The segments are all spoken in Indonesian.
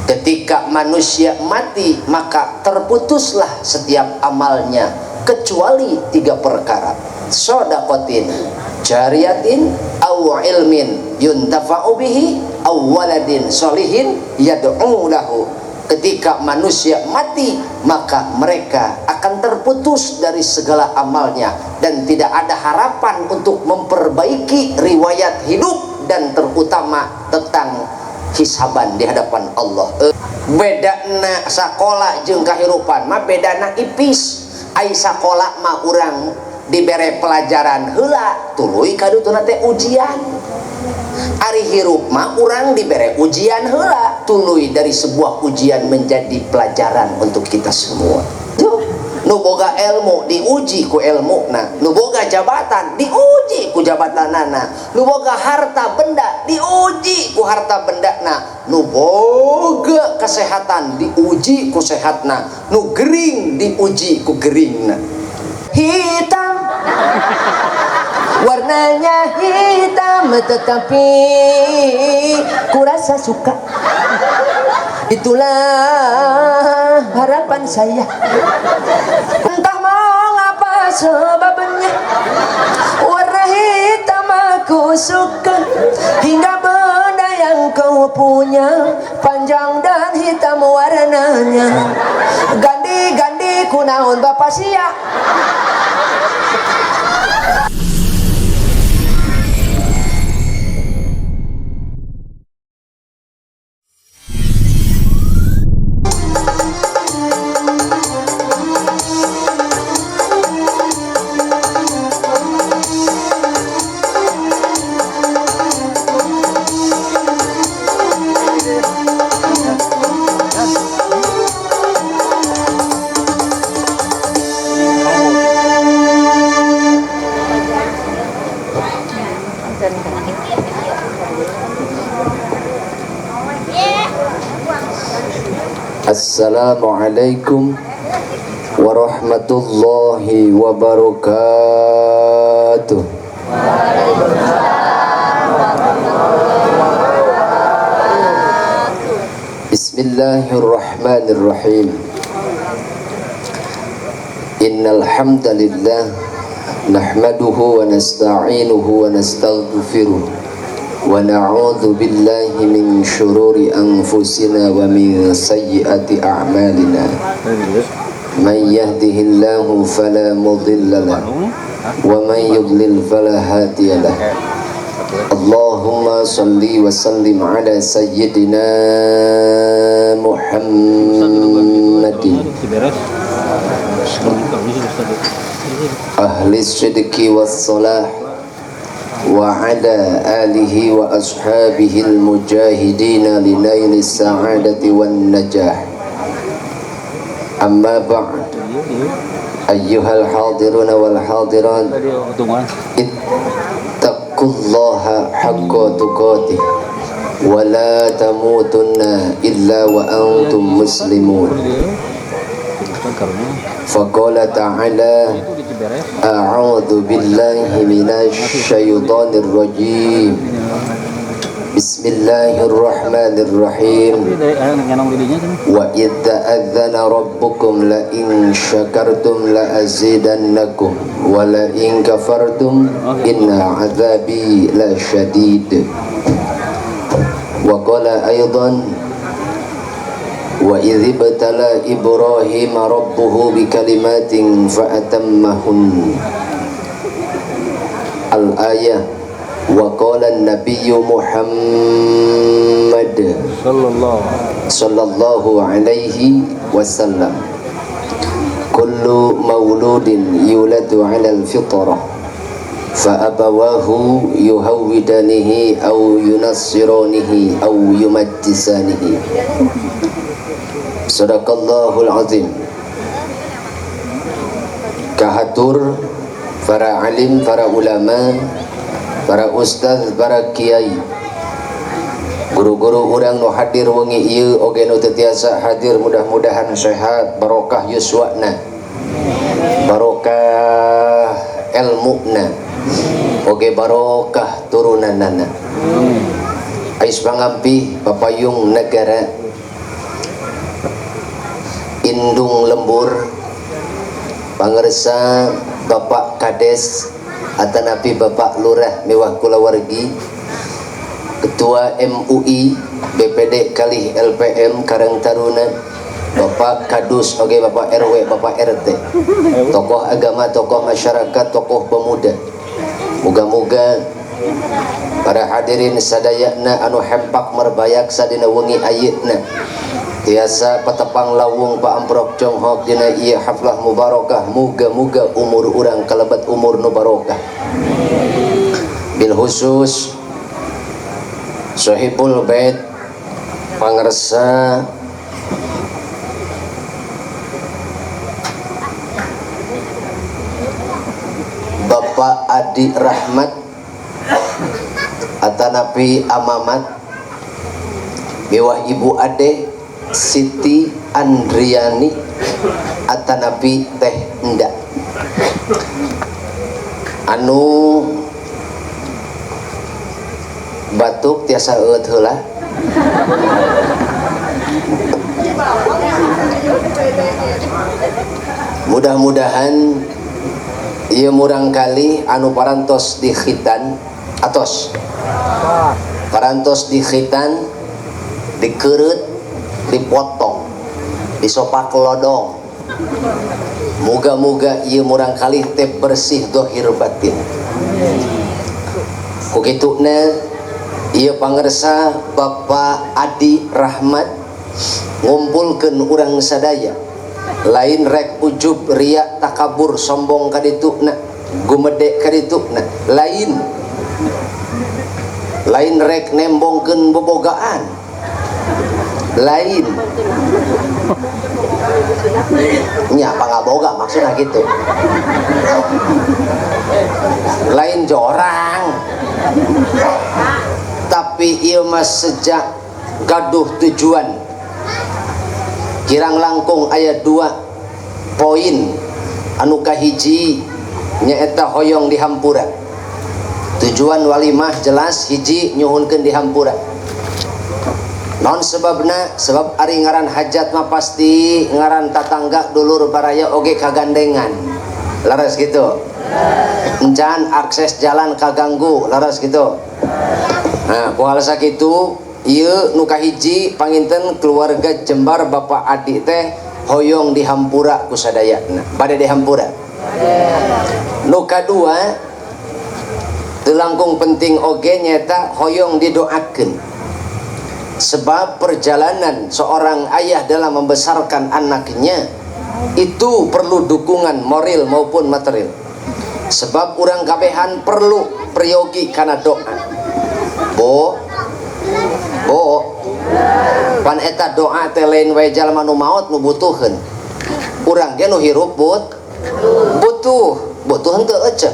Ketika manusia mati maka terputuslah setiap amalnya kecuali 3 perkara: shadaqatin jariyatin aw ilmin yuntafa'u bihi aw waladin sholihin yad'u lahu. Ketika manusia mati maka mereka akan terputus dari segala amalnya dan tidak ada harapan untuk memperbaiki riwayat hidup dan terutama tentang hisaban di hadapan Allah. Bedana sakola jeung kahirupan mah bedana ipis. Ai sakola mah urang dibere pelajaran heula tuluy kadutuna teh ujian. Ari hirup mah urang dibere ujian heula tuluy dari sebuah ujian menjadi pelajaran untuk kita semua. Nu boga ilmu diuji ku ilmuna, nu boga jabatan diuji ku jabatanana, nu boga harta benda diuji ku harta bendana, nu boga kesehatan diuji ku sehatna, nu gering diuji ku geringna. Hitam warnanya hitam tetapi kurasa suka. Itulah harapan saya. Entah mau apa sebabnya, warna hitam aku suka. Hingga benda yang kau punya panjang dan hitam warnanya. Gandi-gandi kunaon bapak sia. Assalamualaikum warahmatullahi wabarakatuh. Bismillahirrahmanirrahim. Innal hamdalillah nahmaduhu wa nasta'inuhu wa nastaghfiruh. Wa na'udzu billahi min syururi anfusina wa min sayyiati a'malina. Man yahdihillahu fala mudilla lahu wa man yudlil fala hadiya lahu. Allahumma shalli wa sallim ala sayyidina Muhammadin ahli sidqi was salah wa ala alihi wa ashabihi al-mujahidina linaili sa'adati wan najah. Amma ba'd, ayyuhal hadiruna wal hadirat, ittaqullaha haqqa tuqatih wa la tamutunna illa wa antum muslimun. Faqala ta'ala a'udzu billahi minasy syaithanir rajim. Bismillahirrahmanirrahim. Wa idza adzana rabbukum la in syakartum la azidannakum wa la in kafartum inna adzabi la syadid. Wa qala aidan wa idh ibtala Ibrahim rabbuhu bikalimatin fa'atammahun. Al-ayah. Wa qala an-nabiyyu Muhammad sallallahu alaihi wasallam, kullu mauludin yuladu 'ala al-fitrah fa abawahu yuhawwidanihi aw yunassiranihi aw yumajjisanihi. Sadaqallahul azim. Kahatur para alim, para ulama, para ustaz, para kiai, guru-guru urang nu hadir wengi ieu oge nu teu tiasa hadir, mudah-mudahan sehat, barokah yuswana, barokah ilmuna, oge barokah turunanana. Ais pangampi papayung negara Lindung Lembur, pangersa Bapak Kades atanapi Bapak Lurah Mewah Kulawargi, Ketua MUI BPD Kalih LPM Karang Taruna, Bapak Kadus oge Bapak RW Bapak RT, tokoh agama, tokoh masyarakat, tokoh pemuda. Moga-moga para hadirin sadayana anu hempak merbayak sadina wengi ayeuna tiasa patepang lawung Pak Amprok Jonghok dina ieu haflah mubarakah. Muga-muga umur urang kalebat umur nu barokah. Bil khusus Sohibul Bait pangersa Bapak Adi Rahmat atanapi Amamat Mewah Ibu Ade Siti Andriani atanapi Teh Nda anu batuk tiasa eut heula. Mudah-mudahan ieu murang kali anu parantos di khitan atos parantos di khitan dikereut dipotong disopak lodong. Muga-muga ieu murang kali teh bersih dohir batin. Kukituna ieu pangersa Bapak Adi Rahmat ngumpulkeun urang sadaya, lain rek ujub ria takabur sombong kaditukna gumede kaditukna, lain rek nembongkeun bobogaan, lain nya pangaboga maksudna gitu, lain jorang, tapi ieu mah sejak gaduh tujuan. Kirang langkung aya 2 poin anu kahiji nyaeta hoyong di hampura. Tujuan walimah jelas hiji nyuhunkeun di hampura. Non sebabna sebab ari ngaran hajat mah pasti ngaran tatangga dulur baraya oge kagandengan. Laras gitu. Encan akses jalan kaganggu, laras gitu. Nah, kual sakitu ieu nu kahiji panginten keluarga Jembar Bapak Adi teh hoyong di hampura ku sadayana. Bade di hampura. Nu kadua teu langkung penting oge nyaeta hoyong didoakeun. Sebab perjalanan seorang ayah dalam membesarkan anaknya itu perlu dukungan moral maupun material. Sebab urang kabehan perlu priyogi kana doa. Bo pan eta doa teh lain wae jalma nu maot nu butuheun. Urang ge nu hirup butuh henteu ece.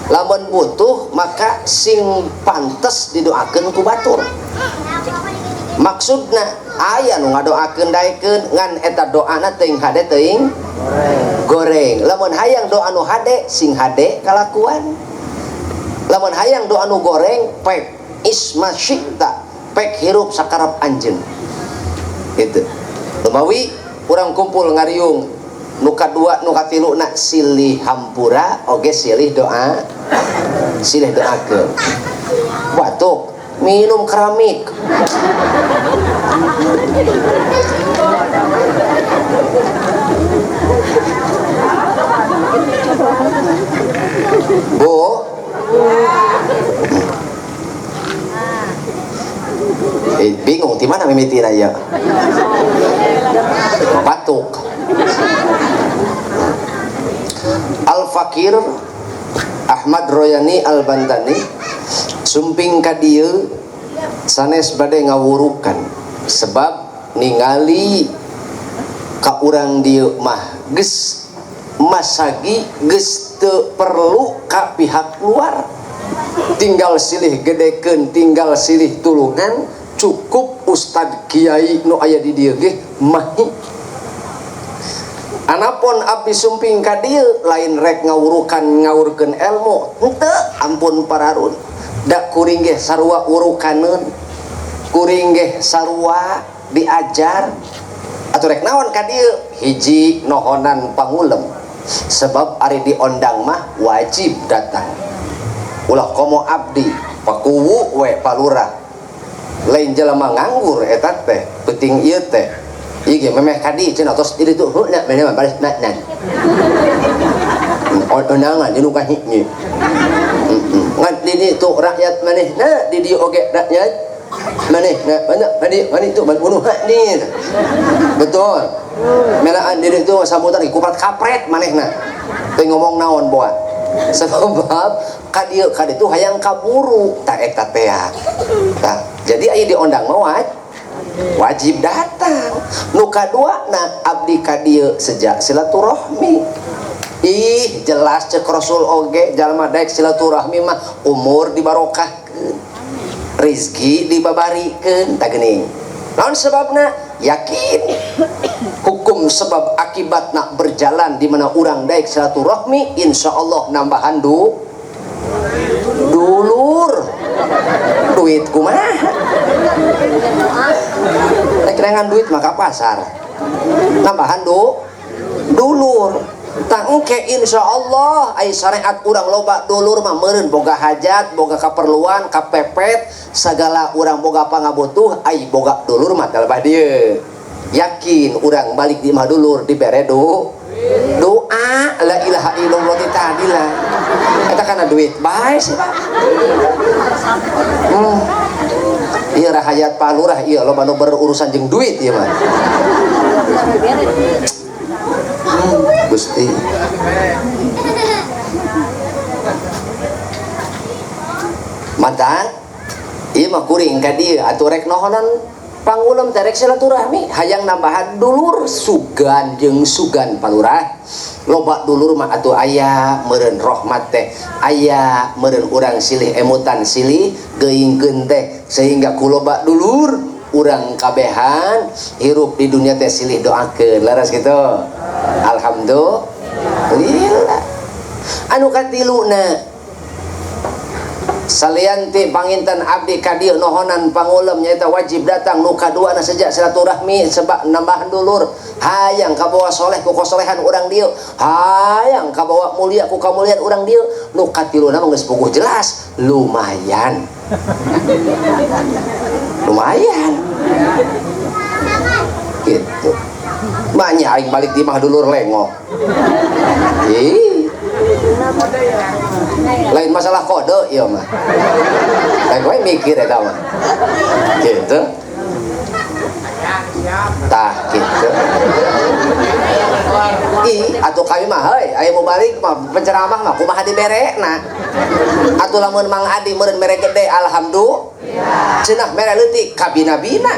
Lamun butuh maka sing pantes didoakeun ku batur. Maksudna aya nu ngadoakeun daekeun ngan eta doana teuing hade teuing goreng. Lamun hayang doa nu hade sing hade kalakuan. Lamun hayang doa nu goreng pek isma syikta pek hirup sakarap anjeun. Gitu. Lumawi urang kumpul ngariung nu kadua nu katiluna silih hampura oge silih doa, silih doakeun. Batuk minum keramik. Bu bingung di mana mimitina ya batuk. Al-Fakir Ahmad Royani Al-Bantani sumping ka dieu sanes bade ngawurukan sebab ningali ka urang dieu mah geus masagi geus teu perlu ka pihak luar, tinggal silih gedekeun, tinggal silih tulungan, cukup ustad kiai nu aya di dieu ge mahi. Anapun abdi sumping ka dieu lain rek ngawurkeun ilmu, henteu ampun pararun. Da kuring ge sarua urukaneun, kuring ge sarua diajar, Atuh rek naon ka dieu? Hiji nohonan pangulem. Sebab ari diondang mah wajib datang. Ulah komo abdi pakuwu we palurah. Lain jelema nganggur eta teh, penting ieu teh. Ieu ge memeh kadi cenah tos di ditu heunya memeh baris nan. Onangan di nu kahiji. Ngan di tu rakyat manehna di dieu oge rakyat manehna banyak mani tu bunuh ni. Betul. Melaan diri itu sambutan kupat kapret manehna teh ngomong naon boa sebab kadieu itu hayang kaburu tak eta teh tah jadi aya diondang mah wajib datang. Nu kaduana abdi kadieu sejak silaturahmi. Ih jelas cek Rasul oge jalma daek silaturahmi mah umur dibarokahkeun rezeki dibabarikeun tah geuning. Naon sebabna? Yakin hukum sebab akibat nak berjalan di mana orang daek silaturahmi insyaallah nambahan dulur duit kumaha kerengan duit maka pasar nambahan dulur tak engke insyaallah ai syariat urang loba dulur mah meureun boga hajat boga kaperluan kapepet sagala urang boga pangabutuh ai boga dulur mah talebah dieu yakin urang balik di mah dulur dibere doa la ilaha illallah tadilah eta kana duit bae sih Pak. Ieu rahayat palurah ieu loba nu berurusan jeung duit ieu mah. Gusti mata ieu mah kuring ka dieu atuh rek nohonan pangulem terek silaturahmi hayang nambahan dulur sugan jeung sugan palurah loba dulur mah atuh aya meureun rahmat teh aya meureun urang silih emutan silih geuingkeun teh sehingga ku loba dulur urang kabehan hirup di dunia teh silih doakeun laras kitu. Alhamdulillah. Anu katiluna salian ti panginten abdi ka dieu nohonan pangulem nyaeta wajib datang. Nu kaduana sejak silaturahmi sebab nambahan dulur hayang kabawa soleh ku kasolehan urang dieu hayang kabawa mulia ku kamulian urang dieu. Nu katiluna mah geus puguh jelas lumayan gitu banyak aing balik di mah dulur lengok lain masalah kode iya mah lain gue mikir ya mah gitu tah gitu atuh kami mah heuy aya mau balik mah penceramah mah kumaha diberekna atuh lamun Mang Adi meureun mere gede alhamdulillah cenah mere leutik kabina-bina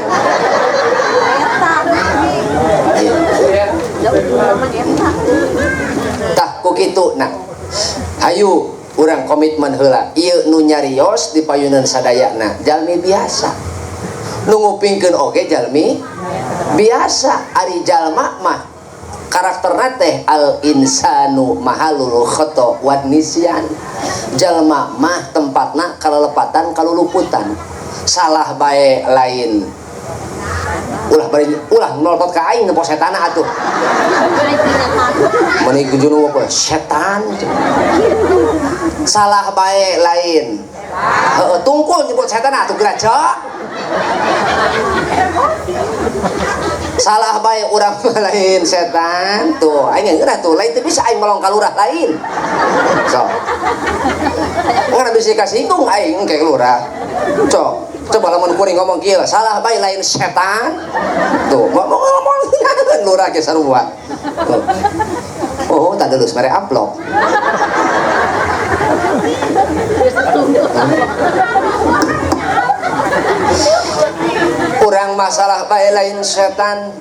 tah ku kitu nah hayu urang komitmen heula ieu nu nyarios di payunan sadayana jalmi biasa nu ngupingkeun oge jalmi biasa ari jalma mah karakterna teh al insanu mahalul khata wan nisyan jalma mah tempatna kalelepatan kaluluputan salah bae lain ulah nolotot ka aing nepo setana atuh meni kujunu apa setan salah bae lain heeh tungkul nyebut setan atuh geraca salah bae urang lain setan tuh aing ngeunah tuh lain teh bisa aing melong ka lurah lain so ngana bisa kasinggung aing ke lurah cok coba lamun kuring ngomong kieu salah bae lain setan tuh ngomong lurah ge sarua oh tak delus mere amplop kurang masalah bae lain setan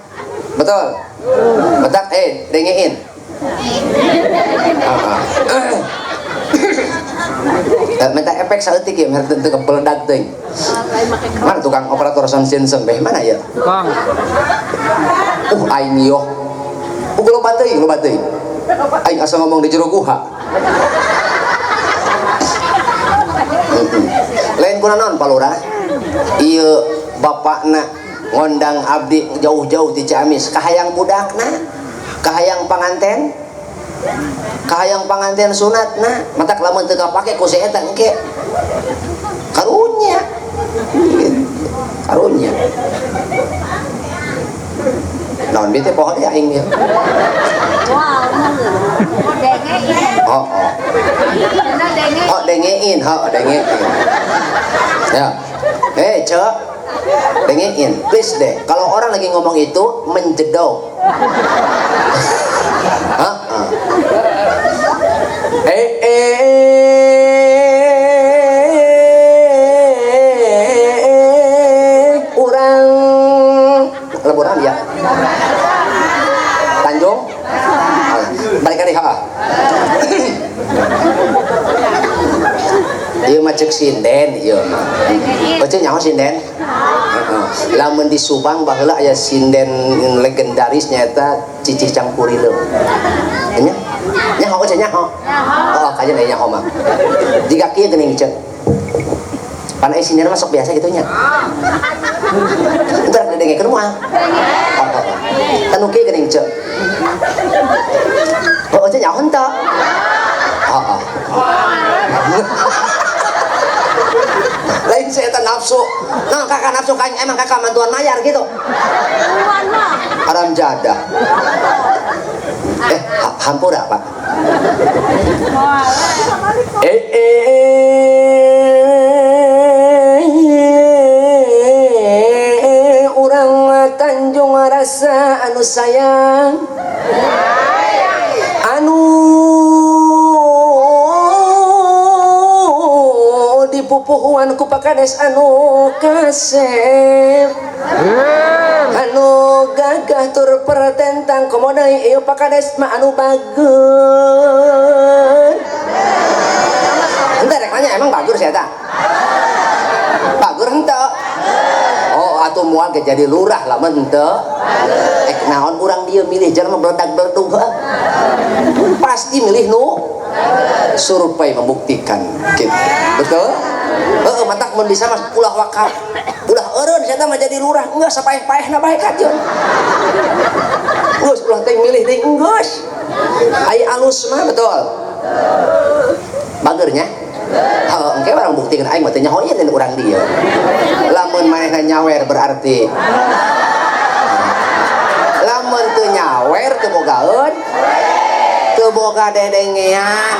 betul betak dengein minta efek saeutik ya mere teu kepeledak teuing mana tukang operator sound system beh mana ya tukang aing yo lo bateuing aing asa ngomong di jero guha lain kuna naon palurah ieu bapakna ngondang abdi jauh-jauh di Ciamis kahayang budakna, kahayang panganten, kahayang panganten sunatna, matak lamun teu kapake ku si eta engke karunya, karunya. Naon bete pohon ya aing ya. Oh, dengein, dengein. Ya. Cek. Dengein, please deh. Kalau orang lagi ngomong itu menjedok. Urang leburan ya. Tanjung. Balik kali ha. Ieu mah ceuk sinden ieu mah. Euceun nyaho sinden? Lamun di Subang baheula aya sinden legendaris nyaeta cicih campurileum. Nya? Nyaho euceun nyaho. Oh, kajen aya nyaho mah. Jiga kieu geuning ceuk. Pan aya sinden mah sok biasa kitu nya. Entar didengekeun moal. Tanu kieu geuning ceuk. Oh, euceun nyaho henteu. Lain saya nafsu, nah kakak nafsu kan emang kakak mantuan mayar gitu. Haram jadah. Hampura pak. Urang Tanjung rasa anu sayang, anu dipupuhuan ku pakades anu kasep, anu gagah tur pertentang komodai ieu pakades mah anu bageun. Henteu rek nanya emang bagur sia eta? Bagur henteu? Oh atuh moal ge jadi lurah lamun henteu. Naon urang dieu milih jelema berdag-berdug heuh. Pasti milih nu survei membuktikan gitu. Betul? Matak mun bisa mas ulah wakaf. Ulah eureun sia mah jadi lurah, enggak sapaeh-paehna bae kajeun. Geus ulah teh milih deui geus. Ai alus mah betul. Bageurnya? Engke barang buktikeun aing mah teh nyaho ieu urang dieu. Lamun manehna nyawer berarti lamun teu nyawer teu bogaeun, teu boga dedengean.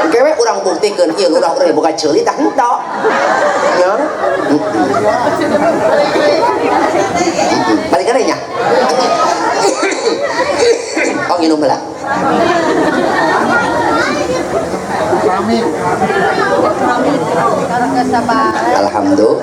Kewe urang buktikeun ieu urang boga ceuli tah henteu. Nya. Balik kana nya. Oh nginum heula. Alhamdulillah.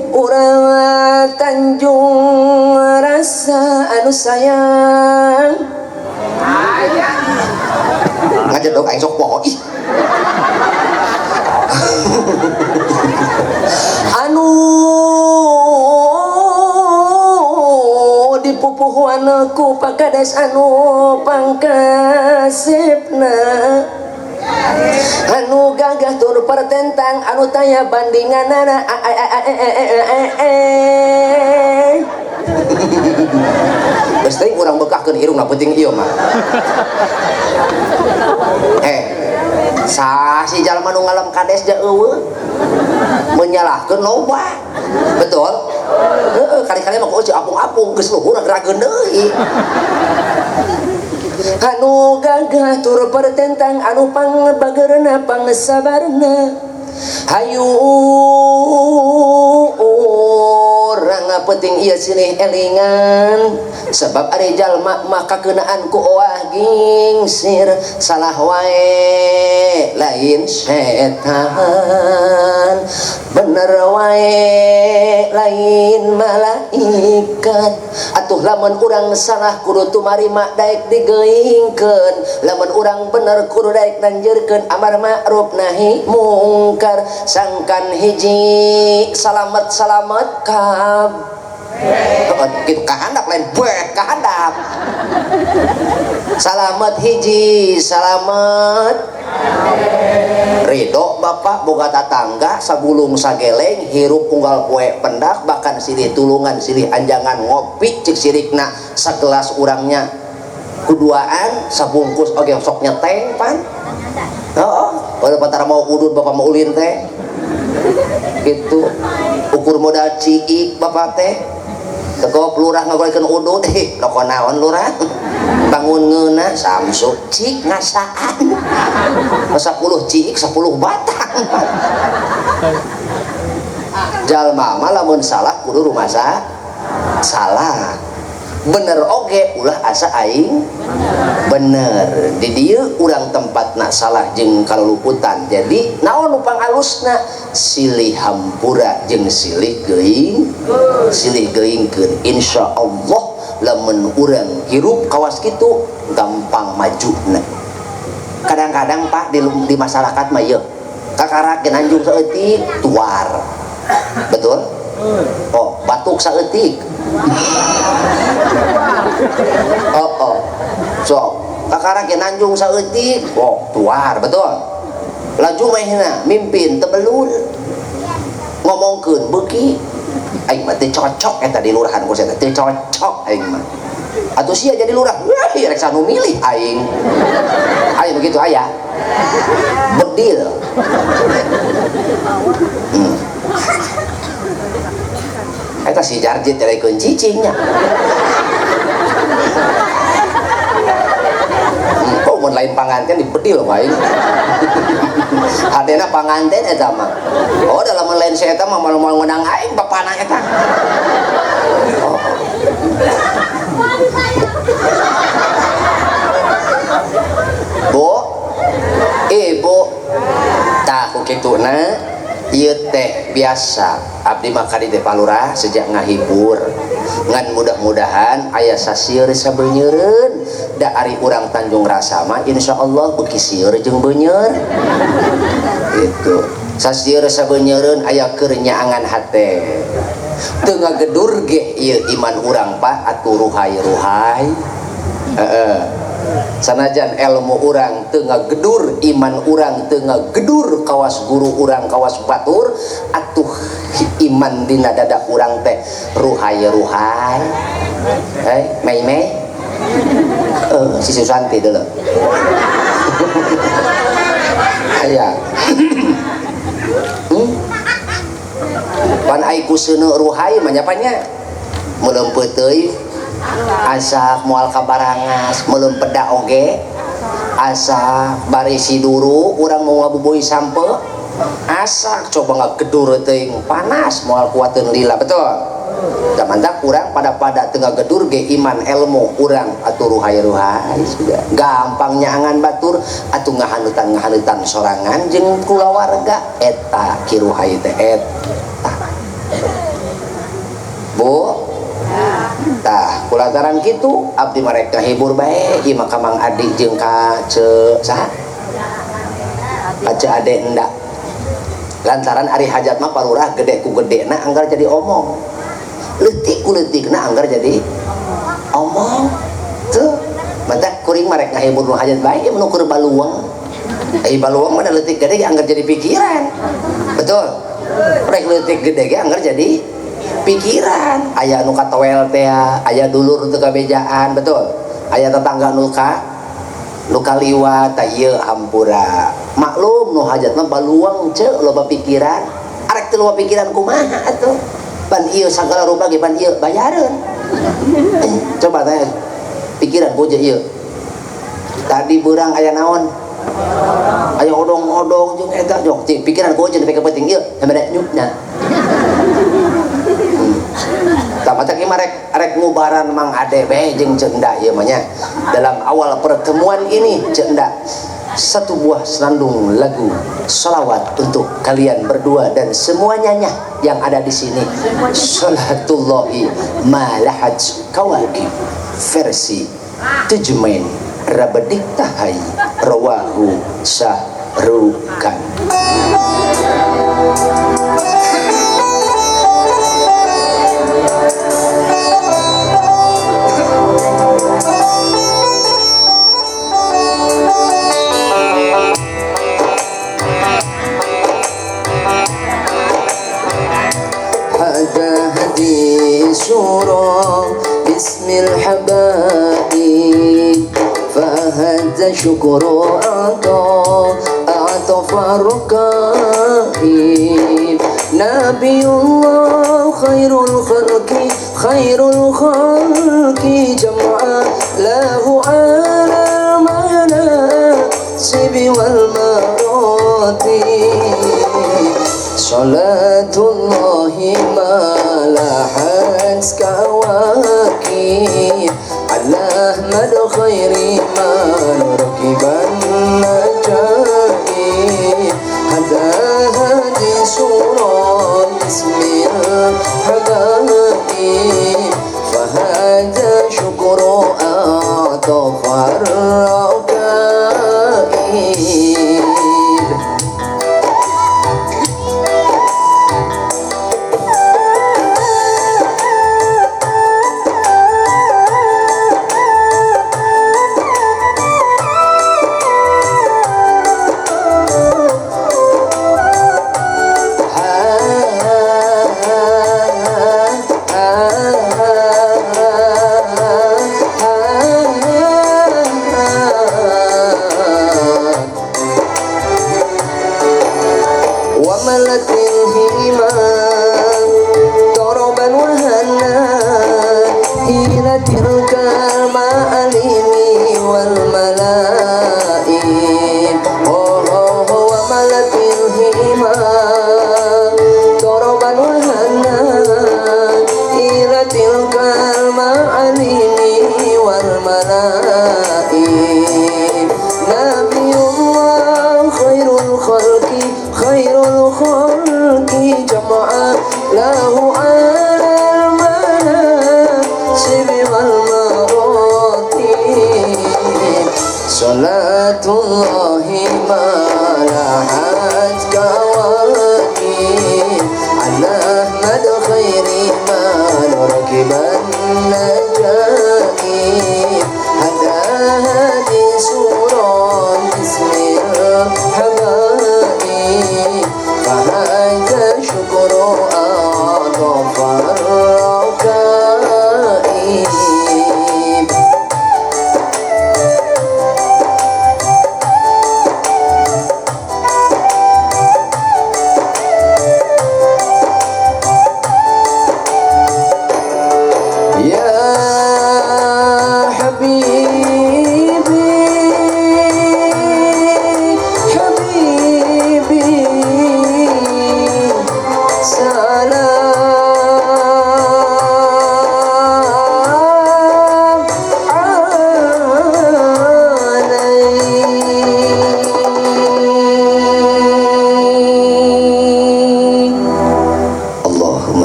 Urang Tanjung rasa anu sayang. Ngajedog aing sok poho ih. Anu dipupuhuan ku pakades anu pangkasepna, anu gagah tur pertentang anu taya bandinganana. Geus teuing urang bekahkeun irungna penting ieu mah. Si jalma nu ngalem kades ja eueuh menyalahkeun loba. Betul? Heeh, kali-kali mah kudu apung-apung geus luhur gerageun deui. Anu gagah tur pertentang anu pangbageurna pangsabarna. Hayu urang penting ieu sinih elingan, sebab ari jalma mah kakeunaan ku owah gingsir, salah wae lain setan, bener wae lain malaikat. Atuh lamun urang salah kudu tumarima daek digeuingkeun, lamun urang bener kudu daek nanjeurkeun amar ma'ruf nahi mungkar. Sangkan hiji salamet-salamet kab Gitu kahandap lain buek kahandap. Salamet hiji, salamet ridho bapak boga tatangga sabulung sageleng hirup unggal kue pendak bahkan silih tulungan silih anjangan ngopi cik sirikna segelas urangnya kuduaan sabungkus oke sok nyeteng pan. Pada patara mau udut bapak mau ulin teh gitu ukur modal ciik bapak teh teko lurah ngagolikeun udut rokok naon lurah bangun ngeuna samsu cik ngasaan 10 ciik 10 batang jalma mah lamun salah kudu rumasa salah bener oge ulah asa aing bener di dieu urang tempatna salah jeung kaluluputan jadi naon nu pangalusna silih hampura jeung silih geuingkeun insyaallah lamun urang hirup kawas kitu gampang majuna. Kadang-kadang Pak di masyarakat mah yeuh kakarak gen anjung saeutik tuar betul oh batuk saeutik so kakara ge nanjung saeutik oh tuar betul laju mehna mimpin tebelul ngomongkeun beuki aing mah teu cocok eta di lurahan ku saya teu cocok aing mah atuh sia jadi lurah wah rek sanu milih aing begitu aya bedil eta si Jarjit telekeun cicingnya kok mun lain panganten dibedil mah aing hadena panganten eta mah oh dalam lain saya eta mah mau menang aing bapana eta Bu ibu tah ku kituna ieu teh biasa abdi mah ka di teh palurah sejak ngahibur ngan mudah-mudahan aya sasieun sabeunyeureuun da ari urang Tanjung Rasa mah insyaallah beuki sieun jeung beunyeur gitu sasieun sabeunyeureuun aya keur nyaangan hate teu ngagedur ge ieu iman urang Pak atuh ruhai-ruhai sanajan ilmu urang teu ngagedur iman urang teu ngagedur kawas guru urang kawas batur atuh iman dina dada urang teh ruhai-ruhai mei si Susanti dulu aya pan ai kuseuneu ruhai mah nyapanya melempet teuy asa moal kabarangas meuleum peda oge asa barisi duru urang mau ngabubuhi sampe asa coba ngagedur teuing panas moal kuateun lila betul da mantak urang pada teu ngagedur ge iman ilmu urang atuh ruhai-ruhai sudah gampang nyaangan batur atuh ngahanutan sorangan jeung kulawarga eta kiruhai teh eta Bu tah kulantaran kitu abdi mereka hibur bae ieu mah ka Mang Adi jeung ka ce saha ka ce ade endak lantaran ari hajat mah palurah gede ku gedena anggar jadi omong leutik ku leutikna anggar jadi omong tuh mata kuring marek ngahibur nu hajat bae nu keur baluang baluang mah leutik gede anggar jadi pikiran betul rek leutik gede ge anggar jadi pikiran aya nu katowel teh aya dulur teu kabejaan betul aya tetangga nu kaliwat tah ieu hampura maklum nu hajat mah baluang ceuk loba pikiran arek teu loba pikiran kumaha atuh pan ieu sagala rupa ge pan ieu bayareun coba teh pikiran boja ieu tadi beurang aya naon aya odong-odong jeung eta jong pikiran boja nepi ka penting ieu samade nyutna mata ki rek ngubaran Mang Ade bae jeung Cenda ieu mah nya dalam awal pertemuan ini Cenda satu buah senandung lagu salawat untuk kalian berdua dan semuanya yang ada di sini salatullahi malahat kawakib versi Tujumain Rabadik Tahai rawahu Syahrukan. الحبائب فهذا شكر أعطف الركائب نبي الله خير الخلق جمعا له على المناسب والمراتب صلاة الله ما لاحت كواكب على أحمد خير من ركب النجائب هذا سورة بسم الحبائب فهذا شكر أعطف الركائب. Salatullahi malahat kawakib ala Ahmad khairi man rakiban najaib hada hadi surah bismil habaib fahada syukru adafar rakaib.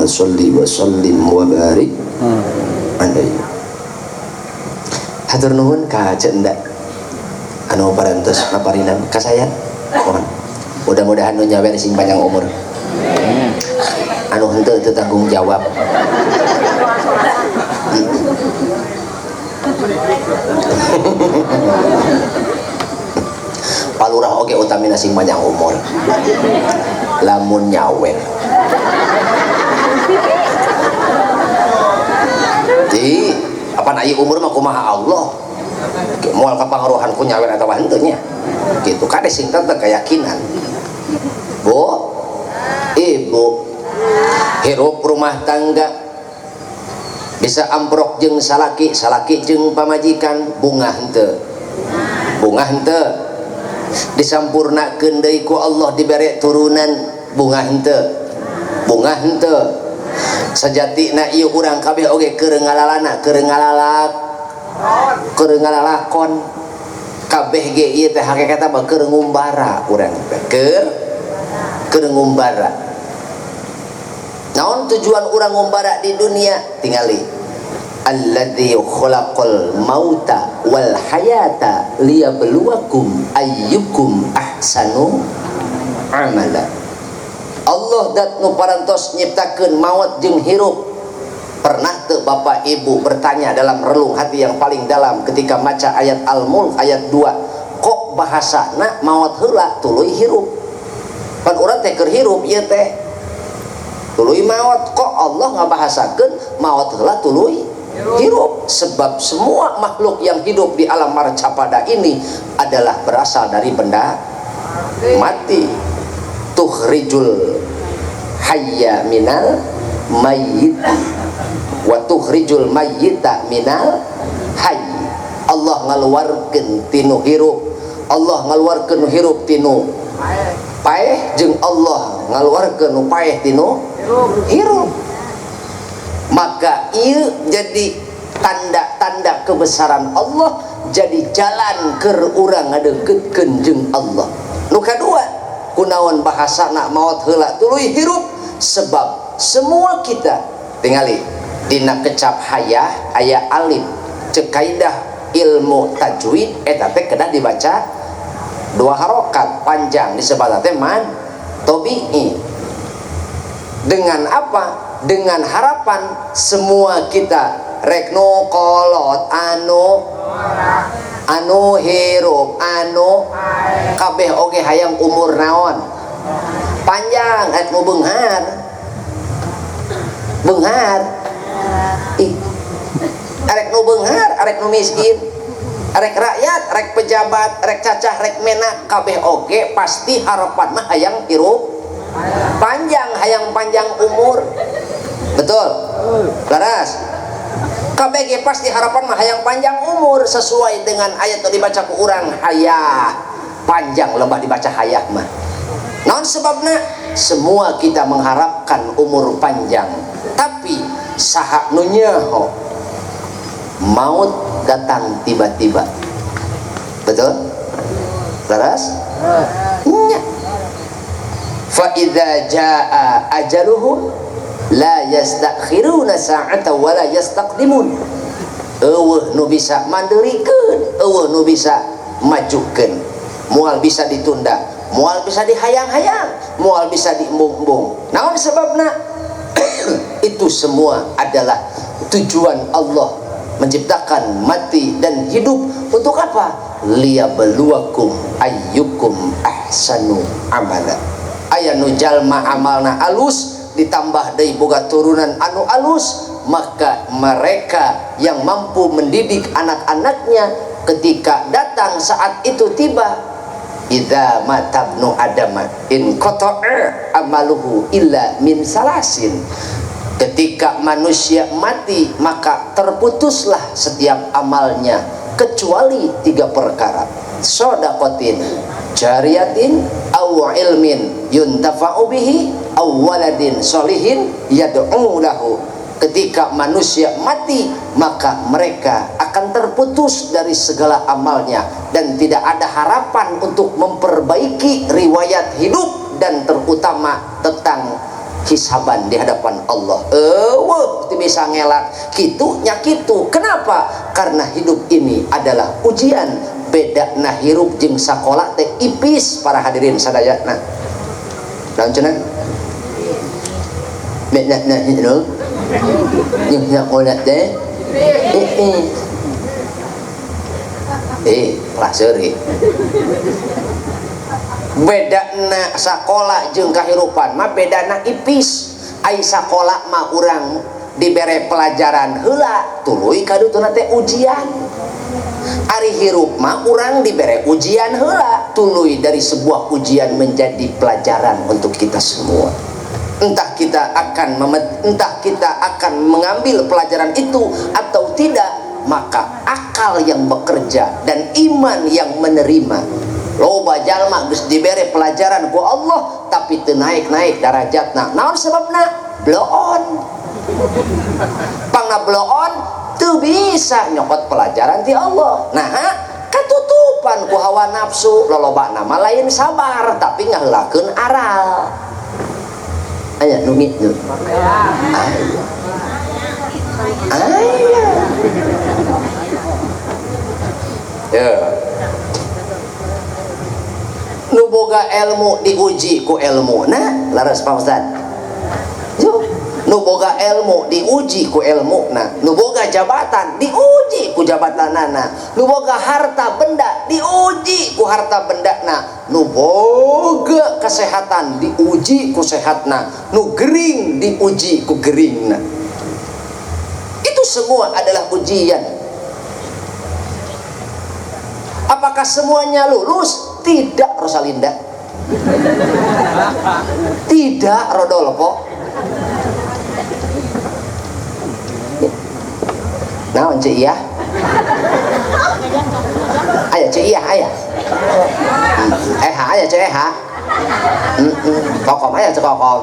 Salli wa sallim wa barik alaihi. Hatur nuhun ka cendak anu parantos naparinan ka saya. Mohon mudah-mudahan nu nyawer sing panjang umur. Anu henteu teu tanggung jawab. Palurah oge utamina sing panjang umur. Lamun nyawer di apa naik umur mah kumaha Allah moal kapangaruhan ku nyawer atawa henteu nya kitu kade sing teh keyakinan. Bu ibu hirup rumah tangga bisa amprok jeung salaki jeung pamajikan bunga henteu disampurnakeun deui ku Allah dibere turunan bunga henteu sajatina ieu urang kabeh oge keur ngalalakon kabeh ge ieu teh hakikatna mah keur ngumbara urang keur ngumbara. Naon tujuan urang ngumbara di dunia? Tingali alladzi khalaqal mauta wal hayata liyabluwakum ayyukum ahsanu amala. Allah dat nu parantos nyiptakeun maut jeung hirup. Pernah teu Bapak Ibu bertanya dalam relung hati yang paling dalam ketika maca ayat Al-Mulk ayat 2, kok bahasana maut heula tuluy hirup? Pan urang teh keur hirup ieu teh tuluy maot, kok Allah ngabahasakeun maot heula tuluy hirup. Sebab semua makhluk yang hidup di alam marcapada ini adalah berasal dari benda mati. Tukhrijul hayya minal mayyit wa tukhrijul mayyita minal hayy. Allah ngaluarkeun tinu hirup, Allah ngaluarkeun hirup tinu paeh, jeung Allah ngaluarkeun paeh tinu hirup. Maka ieu jadi tanda-tanda kebesaran Allah, jadi jalan keur urang ngadeukeutkeun jeung Allah. Nu kadua, kunaon bahasana maot heula tuluy hirup. Sebab semua kita tingali dina kecap hayah aya alif, ceuk kaidah ilmu tajwid eta teh kedah dibaca dua harokat panjang, disebut teh mad tabi'i. Dengan apa? Dengan harapan semua kita rek nu kolot anu hirup anu kabeh oge hayang umur naon panjang, rek nu beunghar arek nu beunghar, arek nu miskin, arek rakyat, arek pejabat, arek cacah, arek menak, kabeh oge pasti harapan mah hayang hirup panjang, hayang panjang umur. Betul? Laras? Kabeh ge pasti harapan mah hayang panjang umur sesuai dengan ayat yang dibaca ku urang, hayah panjang, lebah dibaca hayah mah. Naon sebabna? Semua kita mengharapkan umur panjang, tapi saha nu nyaho maut datang tiba-tiba. Betul? Laras? Nya. Fa idza jaa ajaluhum la yastakhiruna sa'atan wa la yastaqdimun. Eueuh nu bisa mandeurikeun, eueuh nu bisa majukeun. Moal bisa ditunda, moal bisa dihayang-hayang, moal bisa diembung-embung. Naon sebabna? Itu semua adalah tujuan Allah menciptakan mati dan hidup. Untuk apa? Liyabluwakum ayyukum ahsanu amala. Aya nu jalma amalna alus ditambah deui boga turunan anu alus, maka mereka yang mampu mendidik anak-anaknya ketika datang saat itu tiba, idza matabnu adama in qata'a amaluhu illa min salasin. Ketika manusia mati maka terputuslah setiap amalnya kecuali 3 perkara: shadaqatin jariyatin aw ilmin yuntafa'u bihi aw waladin sholihin yad'u lahu. Ketika manusia mati maka mereka akan terputus dari segala amalnya dan tidak ada harapan untuk memperbaiki riwayat hidup dan terutama tentang hisaban di hadapan Allah. Bisa ngelak kitu nya kitu. Kenapa? Karena hidup ini adalah ujian. Beda nah hirup jeung sakola teh ipis para hadirin sadayana. Naon cenah? Beda nah hirup jeung sakola teh plaseri. Bedana sakola jeung kahirupan mah bedana ipis. Ai sakola mah urang dibere pelajaran heula tuluy kadutuna teh ujian. Ari hirup mah urang dibere ujian heula tuluy dari sebuah ujian menjadi pelajaran untuk kita semua. Entah kita akan mengambil pelajaran itu atau tidak, maka akal yang bekerja dan iman yang menerima. Loba jalma geus dibere pelajaran ku Allah tapi teu naik-naik darajatna. Naon sebabna? Bloon. Pangna bloon teu bisa nyokot pelajaran ti Allah. Nah, katutupan ku hawa nafsu, lolobana mah lain sabar tapi ngaheulakeun aral. Aya nu gitu. Aya. Ya. Nu boga ilmu diuji ku ilmu nah laras Pak Ustad. Yo, nu boga ilmu diuji ku ilmu nah, nu boga jabatan diuji ku jabatanana, nu boga harta benda diuji ku harta bendana, nu boga kesehatan diuji ku sehatna, nu gering diuji ku geringna. Itu semua adalah ujian. Apakah semuanya lulus? Tidak, Rosalinda. Tidak, Rodolfo. Naon cik iya? Aya cik iya, aya. Aya cik eha. Kokom aya cik kokom.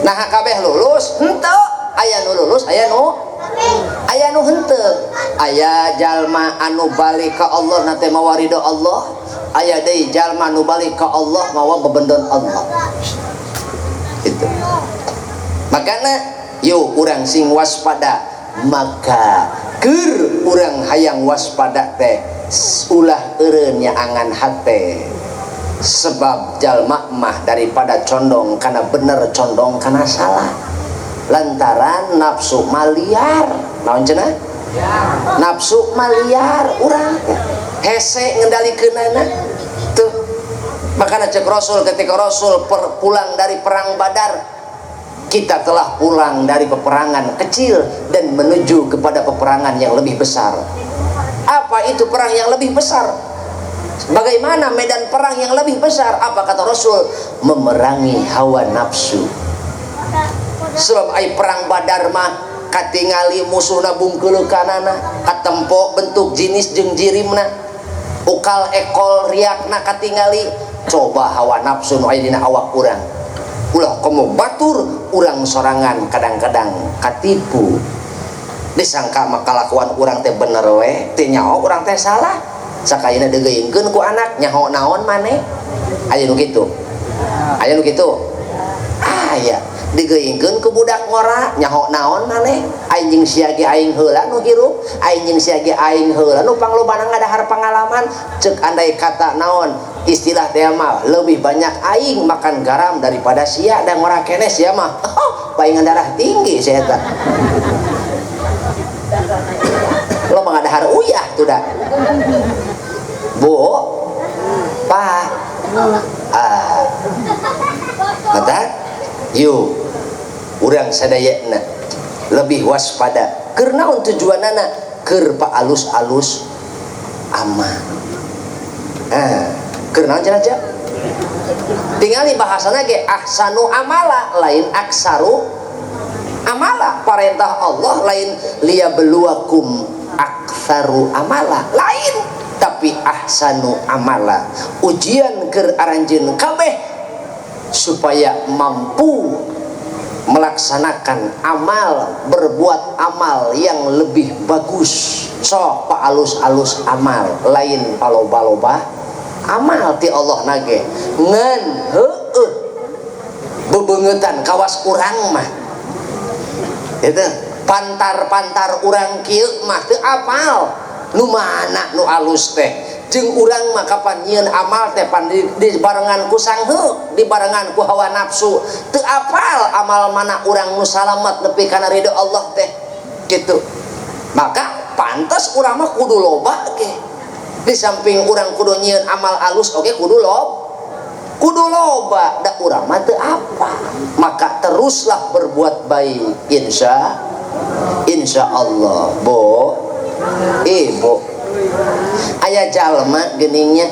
Nah kabeh lulus henteu, aya nu lulus aya nu henteu. Aya jalma anu balik ka Allah nate mawa ridho Allah, aya deui jalma anu balik ka Allah mawa bebendon Allah. Itu makana yuk urang sing waspada, maka keur urang hayang waspada teh ulah eureun nyaangan hate. Sebab jalma mah daripada condong kana bener condong kana salah, lantaran nafsu maliar. Naon cenah? Nafsu maliar urang hese ngendalikeunana tuh. Makanya cek Rasul, ketika Rasul pulang dari perang Badar, kita telah pulang dari peperangan kecil dan menuju kepada peperangan yang lebih besar. Apa itu perang yang lebih besar? Bagaimana medan perang yang lebih besar? Apa kata Rasul? Memerangi hawa nafsu. Sebab ai perang Badar mah katingali musuhna bungkeulekanana, katempo bentuk jinis jeung jirimna, ukal ekol riakna katingali. Coba hawa nafsu nu aya dina awak urang. Ulah komo batur urang sorangan kadang-kadang katipu. Disangka mah kalakuan urang teh bener we, teu nyaho urang teh salah. Sakayana degeuingkeun ku anak nyaho naon maneh. Aya nu kitu. Aya nu kitu. Aya digeuingkeun ku budak ngora nyaho naon maneh. Aing sia ge aing heula nu hirup, aing sia ge aing heula nu panglobana ngadahar pangalaman. Ceuk andai kata naon istilah teh mah lebih banyak aing makan garam daripada sia dan ngora keneh sia mah paingan darah tinggi sia eta. Lo mengadahar uyah tuh dah. Bu, Pak, mata, yuk, urang sadayana lebih waspada. Karena tujuanana keur alus-alus aman. Karena aja. Tingali bahasana ge ahsanu amala lain aksaru amala. Perintah Allah lain liyabluwakum aktsaru amala lain, tapi ahsanu amala ujian keur aranjeun kabeh supaya mampu melaksanakan amal, berbuat amal yang lebih bagus. Sok alus-alus amal lain paloba-loba amal ti Allah nage ngan heueuh bebeungetan kawas urang mah itu pantar-pantar urang kieu mah teu apal nu mana nu alus teh jeung urang mah kapan nyieun amal teh pan dibarengan ku sangheu, dibarengan ku hawa nafsu, teu apal amal mana urang nu salamet nepi kana ridho Allah teh kitu. Maka pantas urang mah kudu loba ge. Di samping urang kudu nyieun amal alus oge kudu loba da urang mah teu apa. Maka teruslah berbuat baik insya Allah. Bo ibu aya jalma geningnya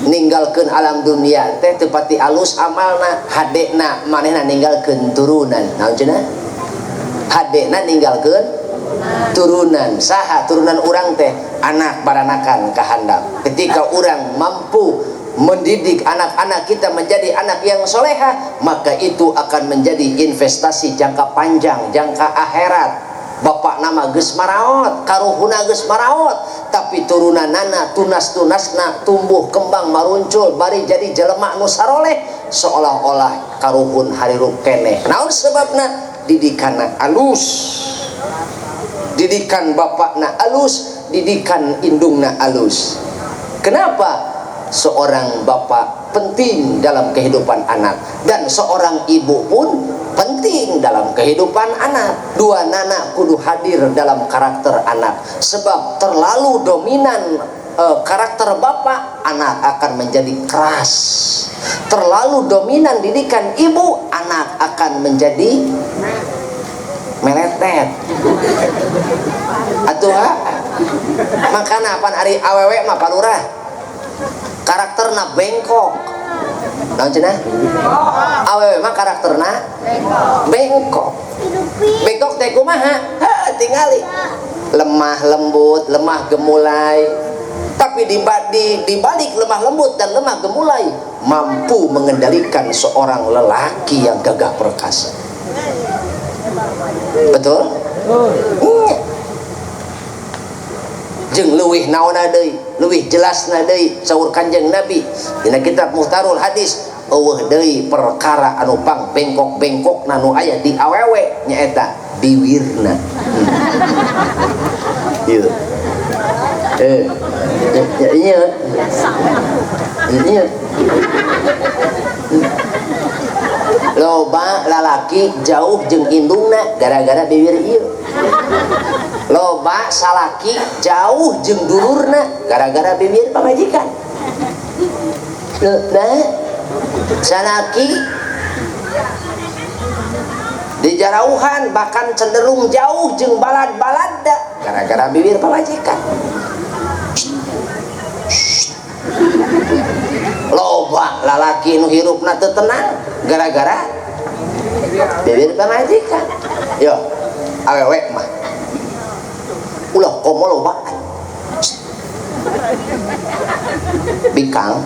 ninggalkeun alam dunia teh teu pati alus amalna, hadena manehna ninggalkeun turunan. Naon cenah? Hadena ninggalkeun turunan. Saha turunan urang teh? Anak baranakan kahandap. Ketika urang mampu mendidik anak-anak kita menjadi anak yang soleha, maka itu akan menjadi investasi jangka panjang, jangka akhirat. Bapak nama geus maraot, karuhuna geus maraot, tapi turunanana tunas-tunasna tumbuh kembang maruncul bari jadi jelema nu saroleh, seolah-olah karuhun harirup keneh. Naon sebabna? Didikanna alus, didikan bapakna alus, didikan indungna alus. Kenapa? Seorang bapak penting dalam kehidupan anak, dan seorang ibu pun penting dalam kehidupan anak. Dua nana kudu hadir dalam karakter anak, sebab terlalu dominan karakter bapak anak akan menjadi keras. Terlalu dominan didikan ibu, anak akan menjadi meletet. Atuh makana pan ari awewe mah palurah karakterna bengkok. Naon cenah? Awewe mah karakterna bengkok. Bengkok teh kumaha? Tingali lemah lembut, lemah gemulai. Tapi di balik lemah lembut dan lemah gemulai mampu mengendalikan seorang lelaki yang gagah perkasa. Betul? Jeung leuwih naonna deui, leuwih jelasna deui saur Kanjeng Nabi dina kitab Muhtarul Hadis, eueuh deui perkara anu pang bengkok-bengkokna nu aya di awewe nyaeta biwirna. Ieu. Iya. Loba lalaki jauh jeung indungna gara-gara bibir ieu. Loba salaki jauh jeung dulurna gara-gara bibir pamajikan. Nah, salaki di jarauhan bahkan cenderung jauh jeung balad-baladda gara-gara bibir pamajikan. Loba lalaki nu hirupna teu tenang gara-gara bibir pamajikan. Yo, awewe mah ulah komo lobaan bikang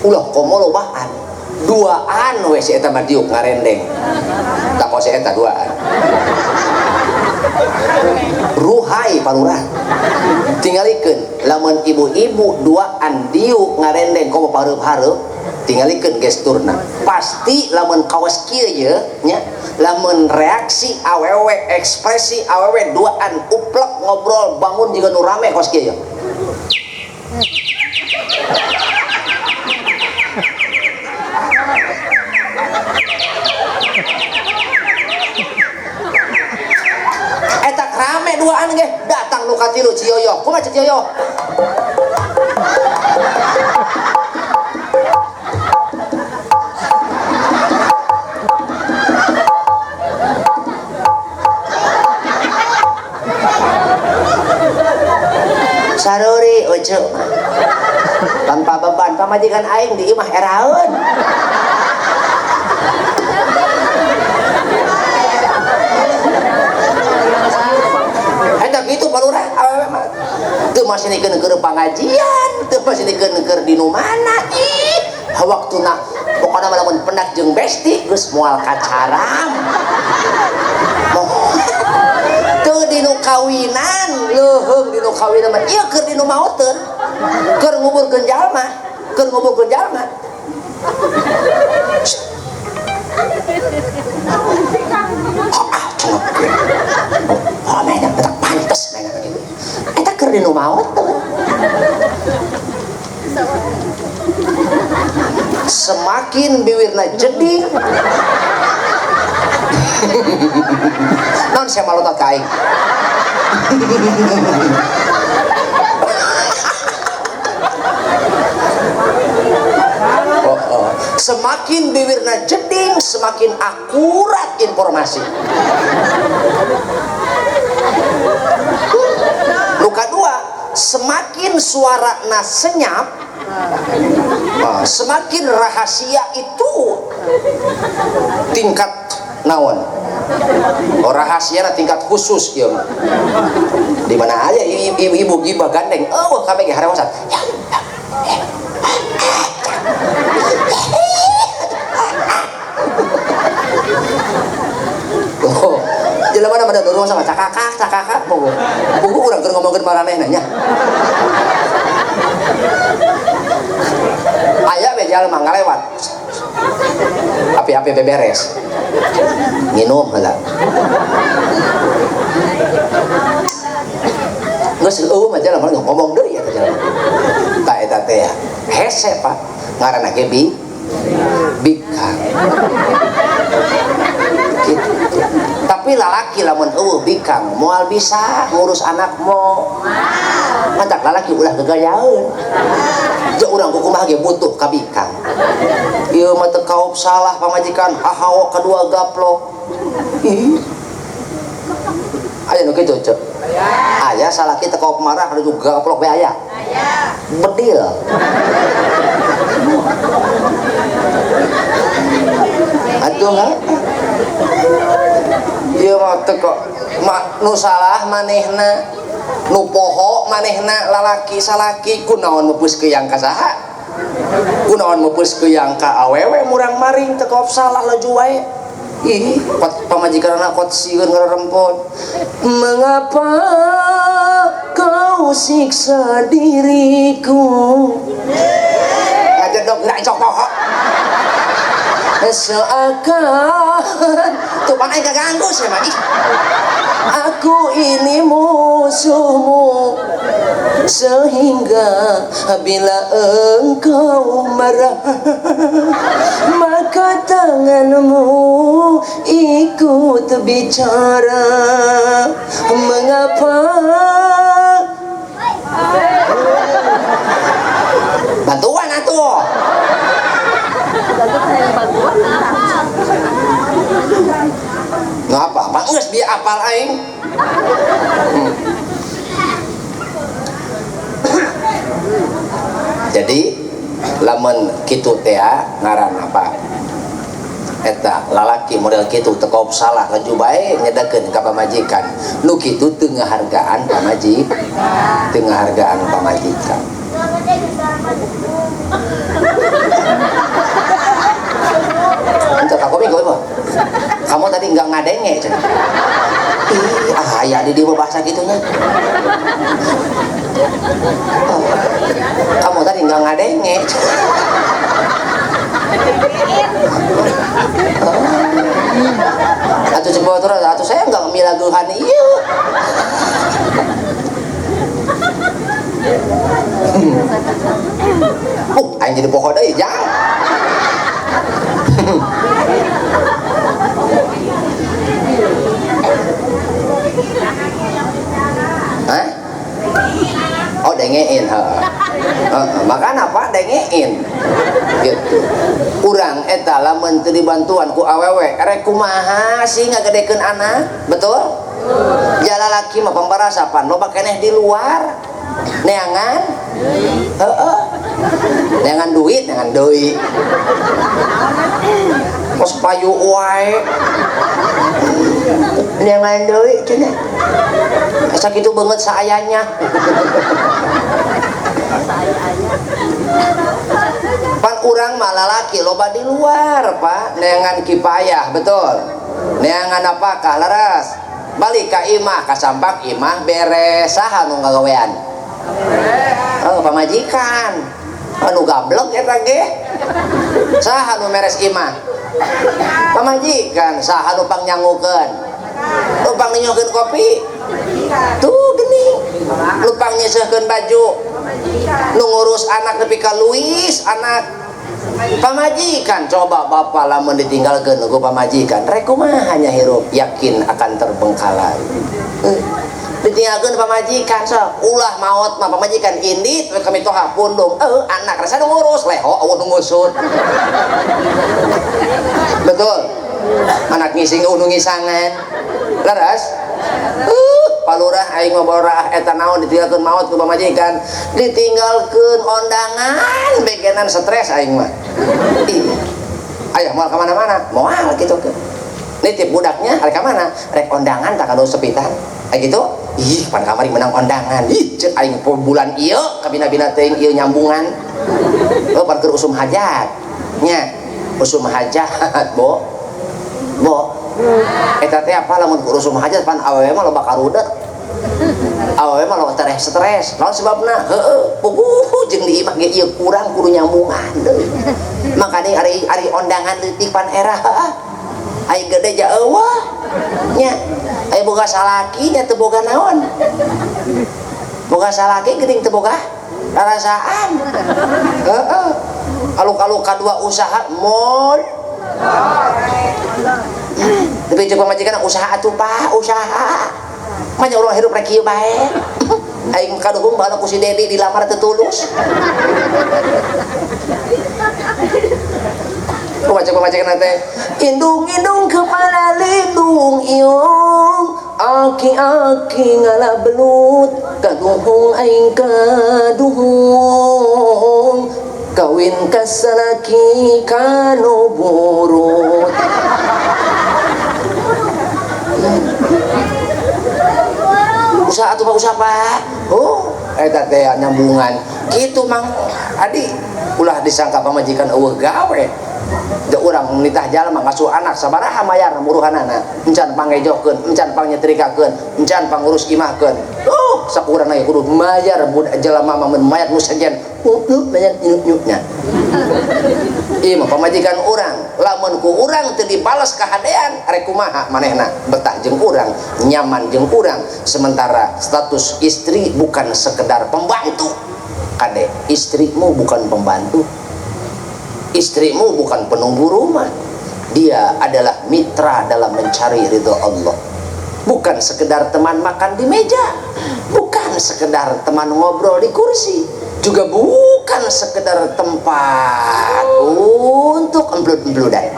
ulah komo lobaan duaan we si eta mah diuk ngarendeng tak kose eta duaan ruhai palurah tingalikeun lamun ibu-ibu duaan diuk ngarendeng komo pareup-hareup tingalikeun gesturna pasti lamun kawas kieu ye nya lamun reaksi awewe ekspresi awewe duaan uplek ngobrol bangun juga nu rame kawas kieu ye eta rame duaan ge datang nu katilu Ciyoyo kumaha Ciyoyo saruri ucuk tanpa beban pamajikan aing di imah eraun eta kitu palurah awewe mah teu masih dikeun keur pangajian teu masih dikeun keur di nu mana ih waktuna pokona mah lamun pendak jeung besti geus moal kacaram teu dinu kawinan leuheung dinu kawinan mah ieu keur dinu maoteun keur nguburkeun jalma oh mainan betak pantes mainan gitu eta keur dinu maoteun semakin biwirna jeding non saya malu tak kain semakin bibirna jeding semakin akurat informasi. Luka dua, semakin suarana senyap semakin rahasia itu tingkat naon rahasia tingkat khusus ya di mana aja ibu gibah gandeng kami ge harewasan jelema mana ada dorong sama cakakak buku urang keur ngomongkeun maranehna nya aya we jalma ngalewat api-api beberes minum heula geus eueuh mah jalma ngomong deui eta jalma ta eta teh hese Pak ngaranna ge bikang gitu. Tapi lalaki lamun eueuh bikang moal bisa ngurus anak mo mantak lalaki ulah kegayaeun jeung urang kumaha ge butuh kabikang ieu mah teu kaop salah pamajikan hahawa kadua gaplok aya nu kitu cek aya salaki teu kaop marah anu juga gaplok we aya bedil atuh ha ieu mah teu kok nu salah manehna nu poho manehna lalaki salaki kunaon meupeuskeun ka saha kunaon meupeuskeun ka awewe murang maring teu kaop salah laju wae ih pamajikanna kot sieun ngarempot mengapa kau siksa diriku aja dok nggak cok poho seakan tuh pan aing kaganggu sih mah aku ini musuhmu sehingga bila engkau marah maka tanganmu ikut bicara mengapa bantuan atuh nggak apa-apa nges dia apal aing jadi lamun kitu teh ngaran apa eta lalaki model kitu teu kaop salah laju bae nyedakeun ka pamajikan nu kitu teu ngahargaan pamajikan Entar aku bingung apa? Kamu tadi nggak ngadenge, cen? Ya di dia bahasa gitunya. Oh, kamu tadi nggak ngadenge. Atuh coba terus, atuh saya nggak milaguhan iya. Aing jadi pohon deh, jangan. Hah? Oh dengein, makanya apa dengein? Gitu. Urang eta lamun teu dibantuan ku awewe, rek kumaha sih ngagedekeun anak, betul? Jala laki mah pambarasapan, loba keneh di luar, neangan, neangan duit, pos payu wae, neangan duit, cina. Sakitu banget saayanya. Pan urang mah lalaki loba di luar, Pak. Neangan kipayah, betul. Neangan apakah laras? Balik ka imah, kasampak imah beres saha nu ngagawean. Oh, pamajikan. Anu gablek eta ge. Saha nu meres imah? Pamajikan. Saha nu pangnyangukeun? Lupang ninyokeun kopi. Tuh geuning. Lupang nyesehkeun baju. Nu ngurus anak nepi ka luis anak. Pamajikan. Coba bapak lamun ditinggalkeun ku pamajikan, rek kumaha nya hirup yakin akan terbengkalai. Ditinggalkeun pamajikan sok ulah maot mah pamajikan indit we kami toha pundung anak rasa ngurus leho aweun ngusut. Betul. Anak ngising nu ngisangan. Laras? Palurah aing ngobrol eta naon ditinggalkeun maot ku pamajikan, ditinggalkeun ondangan begenan stres aing mah. Aya moal ka mana-mana, moal kitu ke. Nitip budaknya ari ka mana? Rek ondangan tak anu sepitan. Aya gitu? Ih, pan kamari menang ondangan. Ih, ceuk aing bulan ieu kabina-bina teuing ieu nyambungan. Oh, pan keur usum hajat. Nya, usum hajat, Bo. Eta teh apa lamun urusum hajat pan awewe mah loba karudet. Awewe mah loba stres. Naon sebabna? Heueuh, puguh jeung di imah ge ieu kurang kudu nyambungan deui. Makanya ari ondangan leutik pan era ai gede ja eueuh. Nya, ai boga salaki nya teu boga naon. Boga salaki geuning teu boga rasaan. Heeh. Aluk-aluk kadua usaha mall. Tapi coba majikan usaha atuh Pak, usaha. Manya urang hirup rek kieu bae. aing kaduhung bahala ku si Dedi dilamar teu tulus. Pemaca teh indung-indung kepala lindung iung aki-aki ngalah belut kaduhung aing kaduhung kawin kasalaki kanu burut. Usaha atuh usaha Pak. Oh, eta teh nyambungan. Kitu Mang Adi ulah disangka pamajikan eueuh gawe. Da urang nitah jalma ngasuh anak sabaraha mayar muruhanana, encan pangejokeun, encan pangnyetrikakeun, encan pangurus imahkeun. Sakurang aya kudu mayar budak jalma mamun mayar nu sajen. Mayar nyuk-nyuknya. Ieu mah pamajikan urang, lamun ku urang teu dibales kahadean, arek kumaha manehna betah jeung urang, nyaman jeung urang, sementara status istri bukan sekedar pembantu. Kade, istrimu bukan pembantu. Istrimu bukan penunggu rumah, dia adalah mitra dalam mencari ridho Allah. Bukan sekedar teman makan di meja, bukan sekedar teman ngobrol di kursi, juga bukan sekedar tempat untuk emblud-embludan.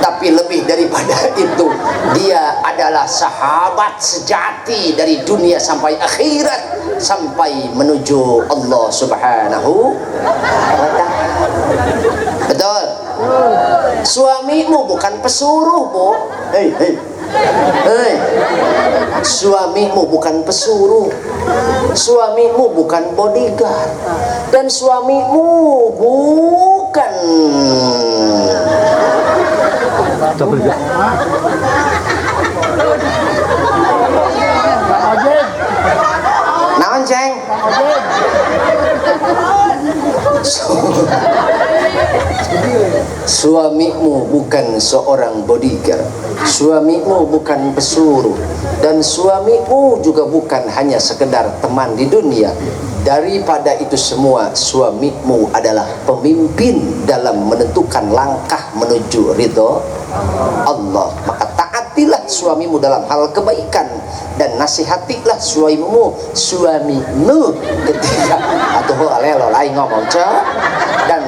Tapi lebih daripada itu, dia adalah sahabat sejati dari dunia sampai akhirat, sampai menuju Allah Subhanahu wa ta'ala. Betul? Suamimu bukan pesuruh, Bu. Hei. Suamimu bukan pesuruh, suamimu bukan bodyguard, dan suamimu bukan naon ceng? Suamimu bukan seorang bodyguard, suamimu bukan pesuruh, dan suamimu juga bukan hanya sekedar teman di dunia. Daripada itu semua, suamimu adalah pemimpin dalam menentukan langkah menuju ridho Allah. Maka taatilah suamimu dalam hal kebaikan, dan nasihatilah suamimu ketika atuh alelo lain ngomong dan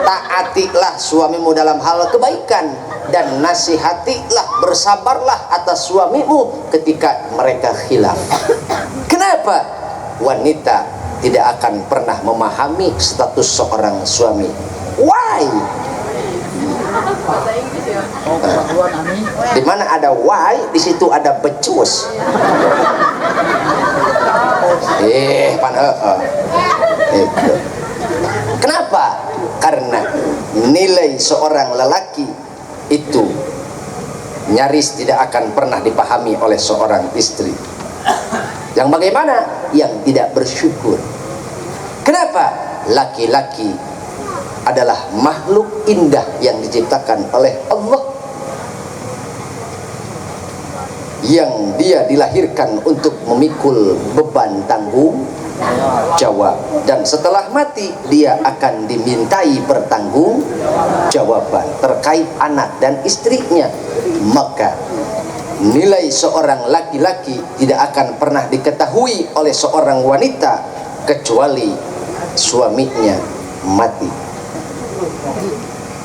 taatilah suamimu dalam hal kebaikan, dan nasihatilah, bersabarlah atas suamimu ketika mereka khilaf. Kenapa wanita tidak akan pernah memahami status seorang suami? Why? Di mana ada why, di situ ada becus. Kenapa? Karena nilai seorang lelaki itu nyaris tidak akan pernah dipahami oleh seorang istri. Yang bagaimana? Yang tidak bersyukur. Kenapa? Laki-laki adalah makhluk indah yang diciptakan oleh Allah, yang dia dilahirkan untuk memikul beban tanggung jawab, dan setelah mati dia akan dimintai pertanggung jawaban terkait anak dan istrinya. Maka nilai seorang laki-laki tidak akan pernah diketahui oleh seorang wanita kecuali suaminya mati.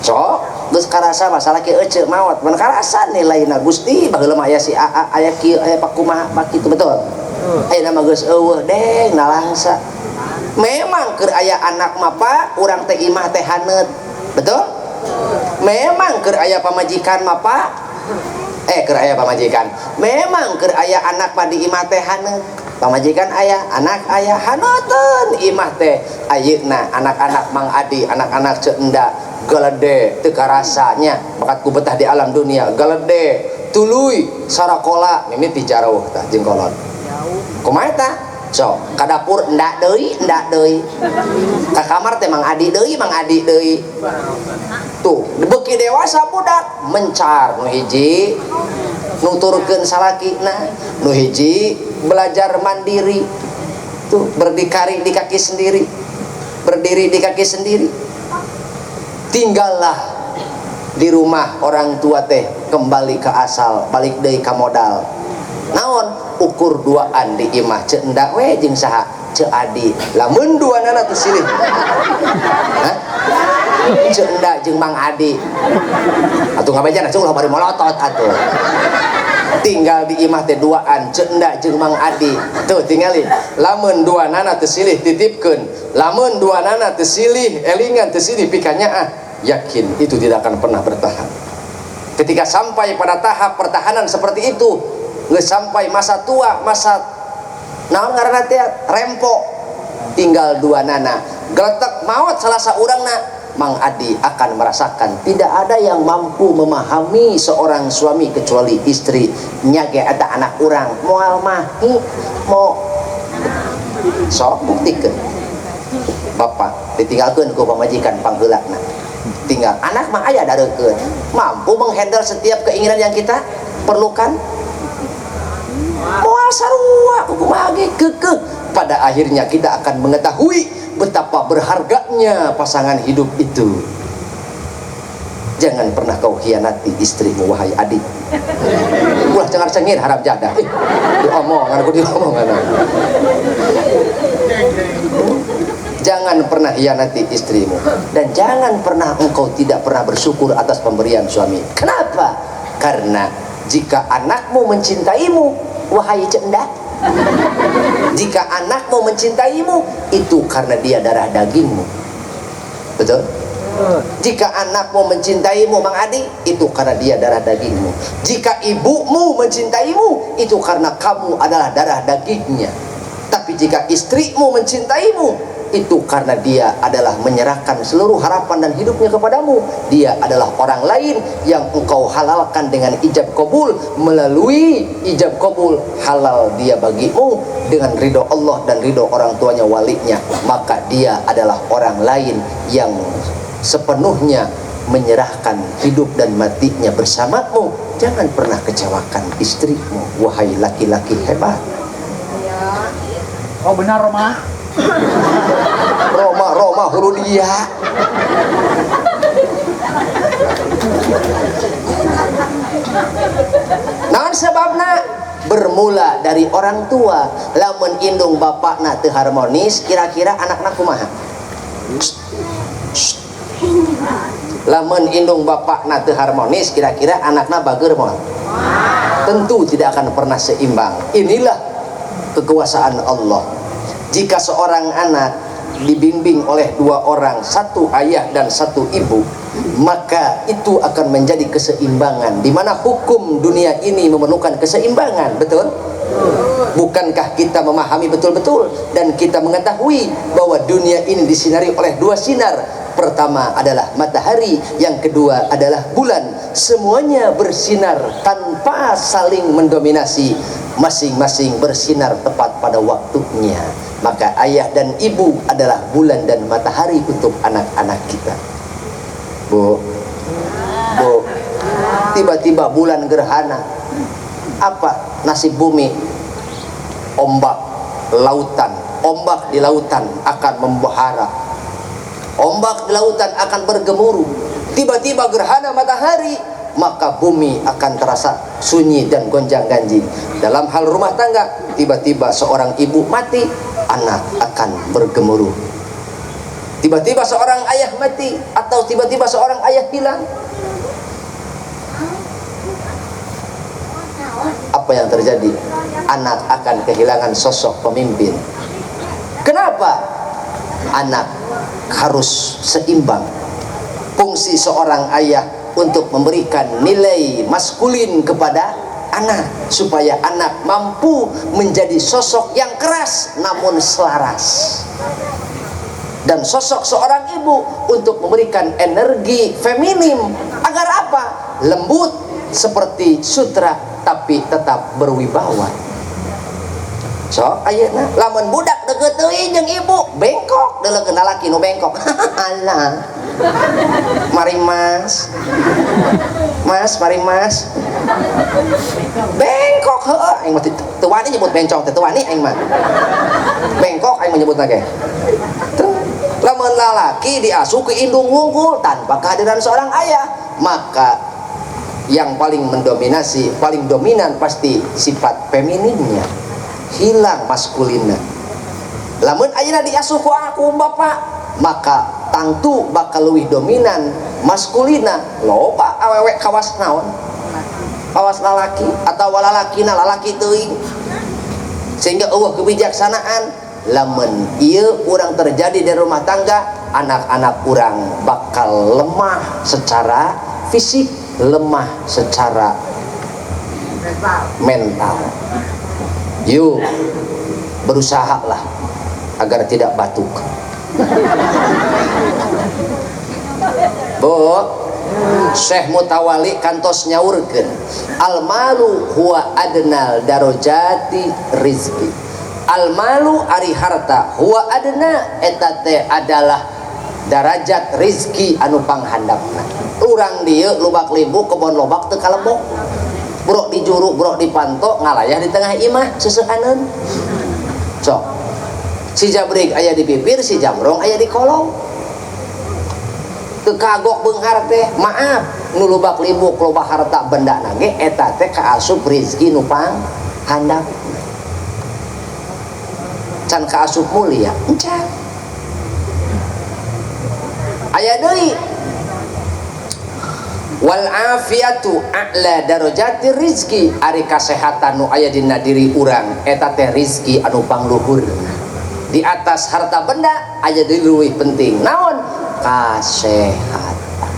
Terus karasa masalah ki ece mawat mun karasa nilaina Gusti baheula mah aya si aya kieu aya pakumaha kitu betul. Ayeuna mah geus eueuh deng nalangsa. Memang keur aya anak mah Pak, urang teh imah teh haneut. Betul? Memang keur aya pamajikan mah Pak. Keur aya pamajikan. Memang keur aya anak mah di imah teh haneut. Pamajikan aya, anak aya haneuteun imah teh. Ayeuna anak-anak Mang Adi, anak-anak ceunda galede teu karasanya bakat ku betah di alam dunia, galede tuluy sarakola mimiti jarauh tah jeung kolot. Kumaha eta? So, ka dapur endak deui. Ka kamar teh Mang Adi deui. Tuh, beuki dewasa budak mencar nu hiji nuturkeun salakina, nu hiji belajar mandiri. Tuh, berdikari di kaki sendiri. Berdiri di kaki sendiri. Tinggallah di rumah orang tua teh kembali ke asal, balik deui ka modal. Naon ukur duaan di imah ceuk endak we jeung saha ceuk adi. Lamun duanana teu silih. Hah? Ceuk endak jeung Mang Adi. Atuh ngabejana ceuk ulah bari molotot atuh. Tinggal di imah teh duaan ceuk endak jeung Mang Adi. Tuh tingali. Lamun duanana teu silih titipkeun. Lamun duanana teu silih elingan teu silih pikanyaah, yakin itu tidak akan pernah bertahan. Ketika sampai pada tahap pertahanan seperti itu, nggak sampai masa tua, masa naon ngaranna teh rempo, tinggal dua nana geletek maut salah saurangna, Mang Adi akan merasakan tidak ada yang mampu memahami seorang suami kecuali istri. Nyage ada anak urang moal mahi mau sok buktikeun bapak ditinggalkeun ku pamajikan pangheulana, tinggal anak mah aya darekeun, mampu menghandle setiap keinginan yang kita perlukan. Moal sarua kumaha ge keukeuh. Pada akhirnya kita akan mengetahui betapa berharganya pasangan hidup itu. Jangan pernah kau khianati istrimu wahai adik. Ulah cengar cengir harap jadah. Diomongan aku diomongan. Jangan pernah khianati istrimu dan jangan pernah engkau tidak pernah bersyukur atas pemberian suami. Kenapa? Karena jika anakmu mencintaimu, wahai cendak, jika anakmu mencintaimu, itu karena dia darah dagingmu. Betul? Jika anakmu mencintaimu, Mang Adi, itu karena dia darah dagingmu. Jika ibumu mencintaimu, itu karena kamu adalah darah dagingnya. Tapi jika istrimu mencintaimu, itu karena dia adalah menyerahkan seluruh harapan dan hidupnya kepadamu. Dia adalah orang lain yang engkau halalkan dengan ijab kabul. Melalui ijab kabul halal dia bagimu dengan ridho Allah dan ridho orang tuanya walinya. Maka dia adalah orang lain yang sepenuhnya menyerahkan hidup dan matinya bersamamu. Jangan pernah kecewakan istrimu, wahai laki-laki hebat. Oh benar Roma. Roma huru dia. Naon sebabna? Bermula dari orang tua. Lamun indung bapakna teu harmonis, kira-kira anakna kumaha? Lamun indung bapakna teu harmonis, kira-kira anakna bager moal? Tentu tidak akan pernah seimbang. Inilah kekuasaan Allah. Jika seorang anak dibimbing oleh dua orang, satu ayah dan satu ibu, maka itu akan menjadi keseimbangan, di mana hukum dunia ini memerlukan keseimbangan. Betul? Bukankah kita memahami betul-betul dan kita mengetahui bahwa dunia ini disinari oleh dua sinar? Pertama adalah matahari, yang kedua adalah bulan. Semuanya bersinar tanpa saling mendominasi, masing-masing bersinar tepat pada waktunya. Maka ayah dan ibu adalah bulan dan matahari untuk anak-anak kita. Bu, tiba-tiba bulan gerhana, apa nasib bumi? Ombak lautan, ombak di lautan akan membahara, ombak di lautan akan bergemuruh. Tiba-tiba gerhana matahari, maka bumi akan terasa sunyi dan gonjang-ganjing. Dalam hal rumah tangga, tiba-tiba seorang ibu mati, anak akan bergemuruh. Tiba-tiba seorang ayah mati, atau tiba-tiba seorang ayah hilang, apa yang terjadi? Anak akan kehilangan sosok pemimpin. Kenapa? Anak harus seimbang. Fungsi seorang ayah untuk memberikan nilai maskulin kepada anak, supaya anak mampu menjadi sosok yang keras namun selaras. Dan sosok seorang ibu untuk memberikan energi feminim, agar apa? Lembut seperti sutra tapi tetap berwibawa. So ayeuna lamun budak deket teuing jeung ibu bengkok, deulekeun lalaki nu bengkok. Alah. Mari mas. Mas, mari mas. Bengkok heueuh, aing mah teu wani nyebut bencong, teu wani aing mah. Bengkok aing menyebutna ge. Lamun lalaki diasuh ke indung wungkul tanpa kehadiran seorang ayah, maka yang paling mendominasi, paling dominan pasti sifat femininnya, hilang maskulinnya. Lamun ayeuna diasuh ku aku bapak, maka tangtu bakal lebih dominan maskulina. Loba awewe kawas naon, kawas lalaki atau lalakina lalaki teuing, sehingga eueuh kebijaksanaan. Lamun ieu urang terjadi di rumah tangga, anak-anak urang bakal lemah secara fisik, lemah secara mental. Yuk berusahalah agar tidak batuk. Bu, Syekh Mutawali kantos nyaurkeun, al malu huwa adnal darajati rizqi. Al malu ari harta huwa adna eta teh adalah darajat rizki anu panghandapna. Urang dieu lubak libu kebon lobak teu kalebok, brok di juru brok di panto ngalayah di tengah imah seusehaneun. Sok si jabrig aya di bibir, si jamrong aya di kolong. Teu kagok beunghar teh, maaf nu lubak libu loba harta benda nage eta teh kaasup rizki nu panghandap. Can kaasup mulia encan. Aya deui wal afiatu a'la darajati rizki, ari kasehatan nu aya dina diri urang eta teh rizki anu pangluhurna. Di atas harta benda aya deui leuwih penting naon? Kasehatan.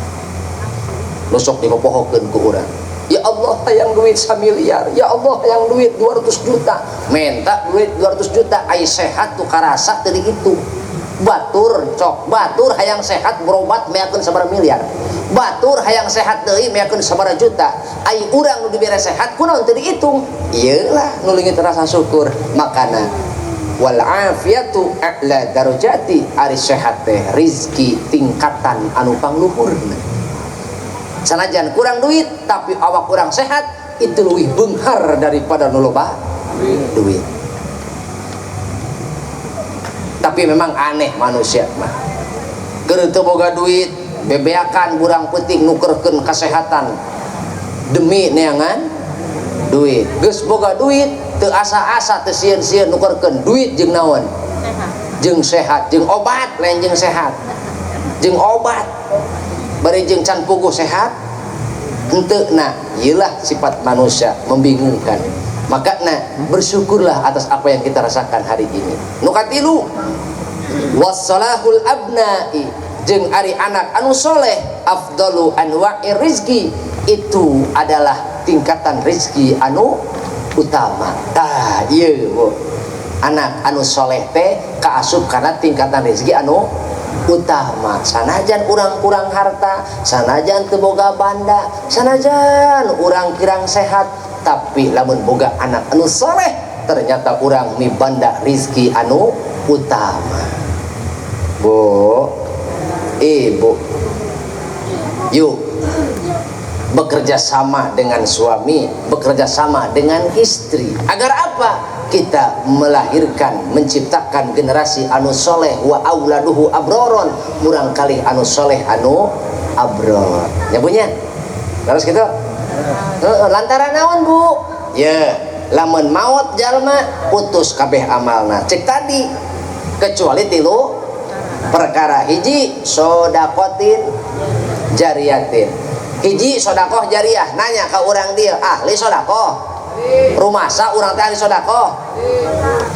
Nusok dipopohokeun ku urang, ya Allah hayang duit 1 miliar, ya Allah hayang duit 200 juta, minta duit 200 juta, ai sehat tuh karasa tadi itu. Batur cok, batur hayang sehat berobat meakeun sabaraha miliar, batur hayang sehat deui meakeun sabaraha juta, ai urang nu dibere sehat kunaon teu dihitung. Ieulah nu leungit rasa syukur. Makana wal afiatu a'la darajati, ari sehat teh rizki tingkatan anu pangluhurna. Sanajan kurang duit tapi awak kurang sehat, itu lebih beunghar daripada nu loba duit. Tapi memang aneh manusia mah, keur teu boga duit bebeakan burang peuting nukerkeun kasehatan demi neangan duit. Geus boga duit teu asa-asa teu sieun-sieun nukerkeun duit jeung naon, jeung sehat, jeung obat lain jeung sehat, jeung obat bari jeung can puguh sehat henteu. Nah iyalah sifat manusia membingungkan. Makanya bersyukurlah atas apa yang kita rasakan hari ini. Nu katilu wassalahul abna'i, jeung ari anak anu soleh, afdalu anwa'i rizki, itu adalah tingkatan rizki anu utama. Tah ieu Bu, anak anu soleh teh kaasup kana tingkatan rizki anu utama. Sanajan urang kurang harta, sanajan teu boga banda, sanajan urang kirang sehat, tapi lamun boga anak anu soleh ternyata urang mibanda rizki anu utama. Bu, ibu, yuk bekerja sama dengan suami, bekerja sama dengan istri. Agar apa? Kita melahirkan, menciptakan generasi anu soleh. Wa auladuhu abroron, murang kali anu soleh anu abror. Ya punya terus gitu. Lantaran naon Bu? Ya lamun maut jalma putus kabeh amalna, cek tadi, kecuali 3 perkara. Hiji sodakotin jariyatin, hiji sodakoh jariah. Nanya ke orang dia, ahli sodakoh rumasa urang teh ahli sodakoh,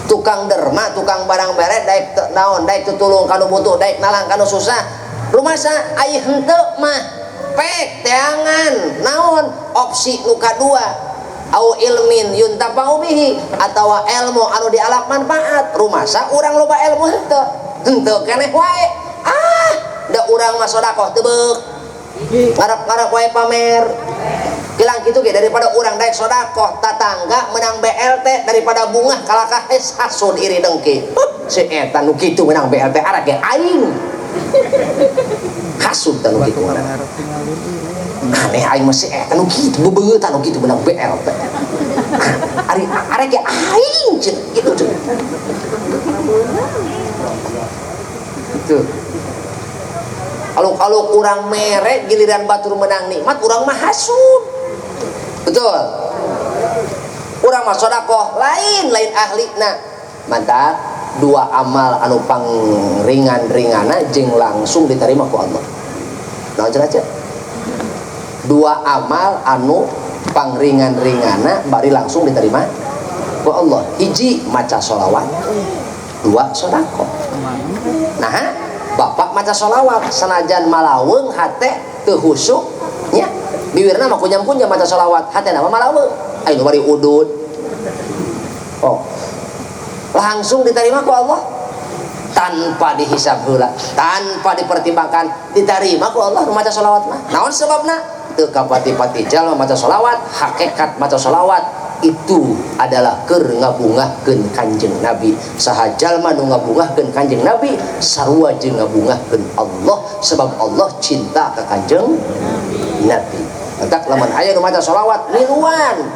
tukang derma, tukang barang beret, daek naon, daek tutulung kanu butuh, daek nalang kanu susah. Rumasa aya henteu mah pek teangan naon opsi nu kadua, au ilmin yuntafa'u bihi, atawa ilmu anu dialap manfaat. Rumasa urang loba ilmu henteu keneh wae. Da urang mah sodakoh teu beuk, ngarep-ngarep wae pamer. Kilang kitu ge daripada urang daek sodakoh tatangga menang BLT, daripada bungah kalakah hasud iri dengki. Si eta nu kitu menang BLT arek ge aing. Hasud tanu kitu ngaranna. Aneh aing masih eta nu kitu bebeungeut anu kitu menang BLT. Ari arek ge aing kitu. Itu Kalau kurang merek giliran batur menang nikmat kurang mah hasud. Betul. Kurang mah sedekah lain ahlina. Mantap. Dua amal anu pang ringan-ringana jeung langsung diterima ku Allah. Naon aja. Dua amal anu pang ringan-ringana bari langsung diterima ku Allah. Hiji maca sholawat, dua sedekah. Nah, bapak maca sholawat sanajan malaweung hate teu husyuk nya. Bibirna mah kunyam-kunyam maca sholawat, hatena mah malaweung. Aya nu bari udud. Oh. Langsung diterima ku Allah tanpa dihisab heula, tanpa dipertimbangkan, diterima ku Allah maca sholawat mah. Naon sebabna? Teu kapati-pati jalma maca sholawat, hakikat maca sholawat itu adalah keur ngabungahkeun Kanjeng Nabi. Saha jalma nu ngabungahkeun Kanjeng Nabi sarua jeung ngabungahkeun Allah, sebab Allah cinta ka Kanjeng Nabi. Entak lamun aya nu maca sholawat niruan.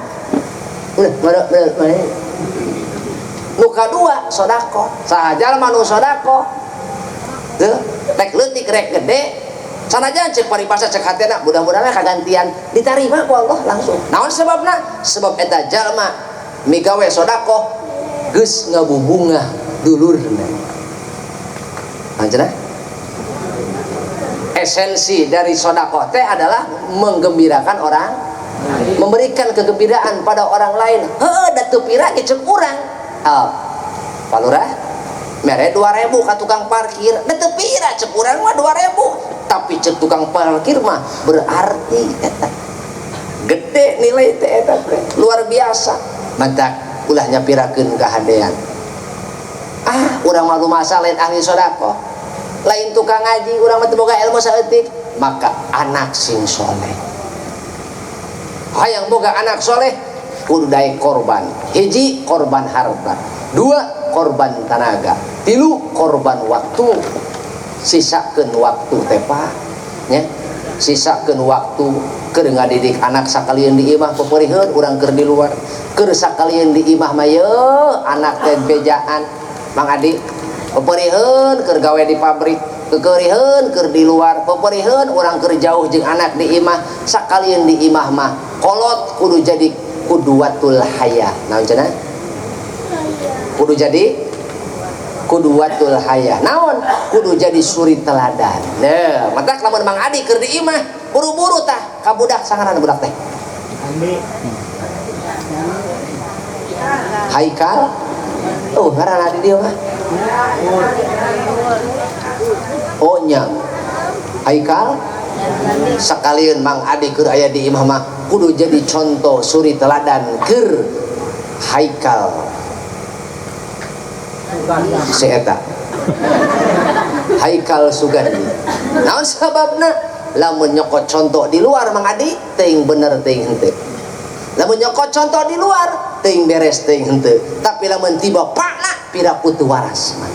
Nu kadua sodako, saha jalma nu sodako teu rek leutik rek gede sanajan cek paribasa cek hatena mudah-mudahan kagantian diterima ku Allah langsung. Naon sebabna? Sebab eta jalma migawe sodako geus ngabubungah dulurna. Anjeunna esensi dari sodako teh adalah menggembirakan orang, memberikan kegembiraan pada orang lain. Heuh da teu pira ge ceuk urang. Pak Lurah mere 2.000 ka tukang parkir da teu pira ceuk urang mah 2.000, tapi ceuk tukang parkir mah berarti eta gede nilai teh eta luar biasa. Mantak ulah nyapirakeun kahadean. Urang mah lumasa lain ahli sedekah, lain tukang ngaji, urang mah teu boga ilmu saeutik, maka anak sing soleh. Hayang boga anak soleh kudu daek korban. Hiji korban harta, dua korban tenaga, tilu korban waktu. Sisakeun waktu teh Pak nya, sisakeun waktu keur ngadidik anak sakalian di imah peperiheun urang keur di luar, keur sakalian di imah mah yeuh anak teh bejaan Mang Adi peperiheun keur gawe di pabrik, kekeureuheun keur di luar, peperiheun urang keur jauh jeung anak di imah, sakalian di imah mah kolot kudu jadi kuduwatul haya. Naon cenah? Kudu jadi kuduwatul haya. Naon? Kudu jadi suri teladan. Nah, matak lamun Mang Adi keur di imah buru-buru tah ka budak sangaran budak teh. Haikal. Oh, ngaranna di dieu mah. Oh nya. Haikal. Sakalian Mang Adi keur aya di imah mah kudu jadi contoh suri teladan keur Haikal si eta Haikal Sugandi. Naon sababna? Lamun nyokot contoh di luar Mang Adi teuing bener teuing henteu, lamun nyokot contoh di luar teuing beres teuing henteu, tapi lamun tiba pakna piraku teu waras mah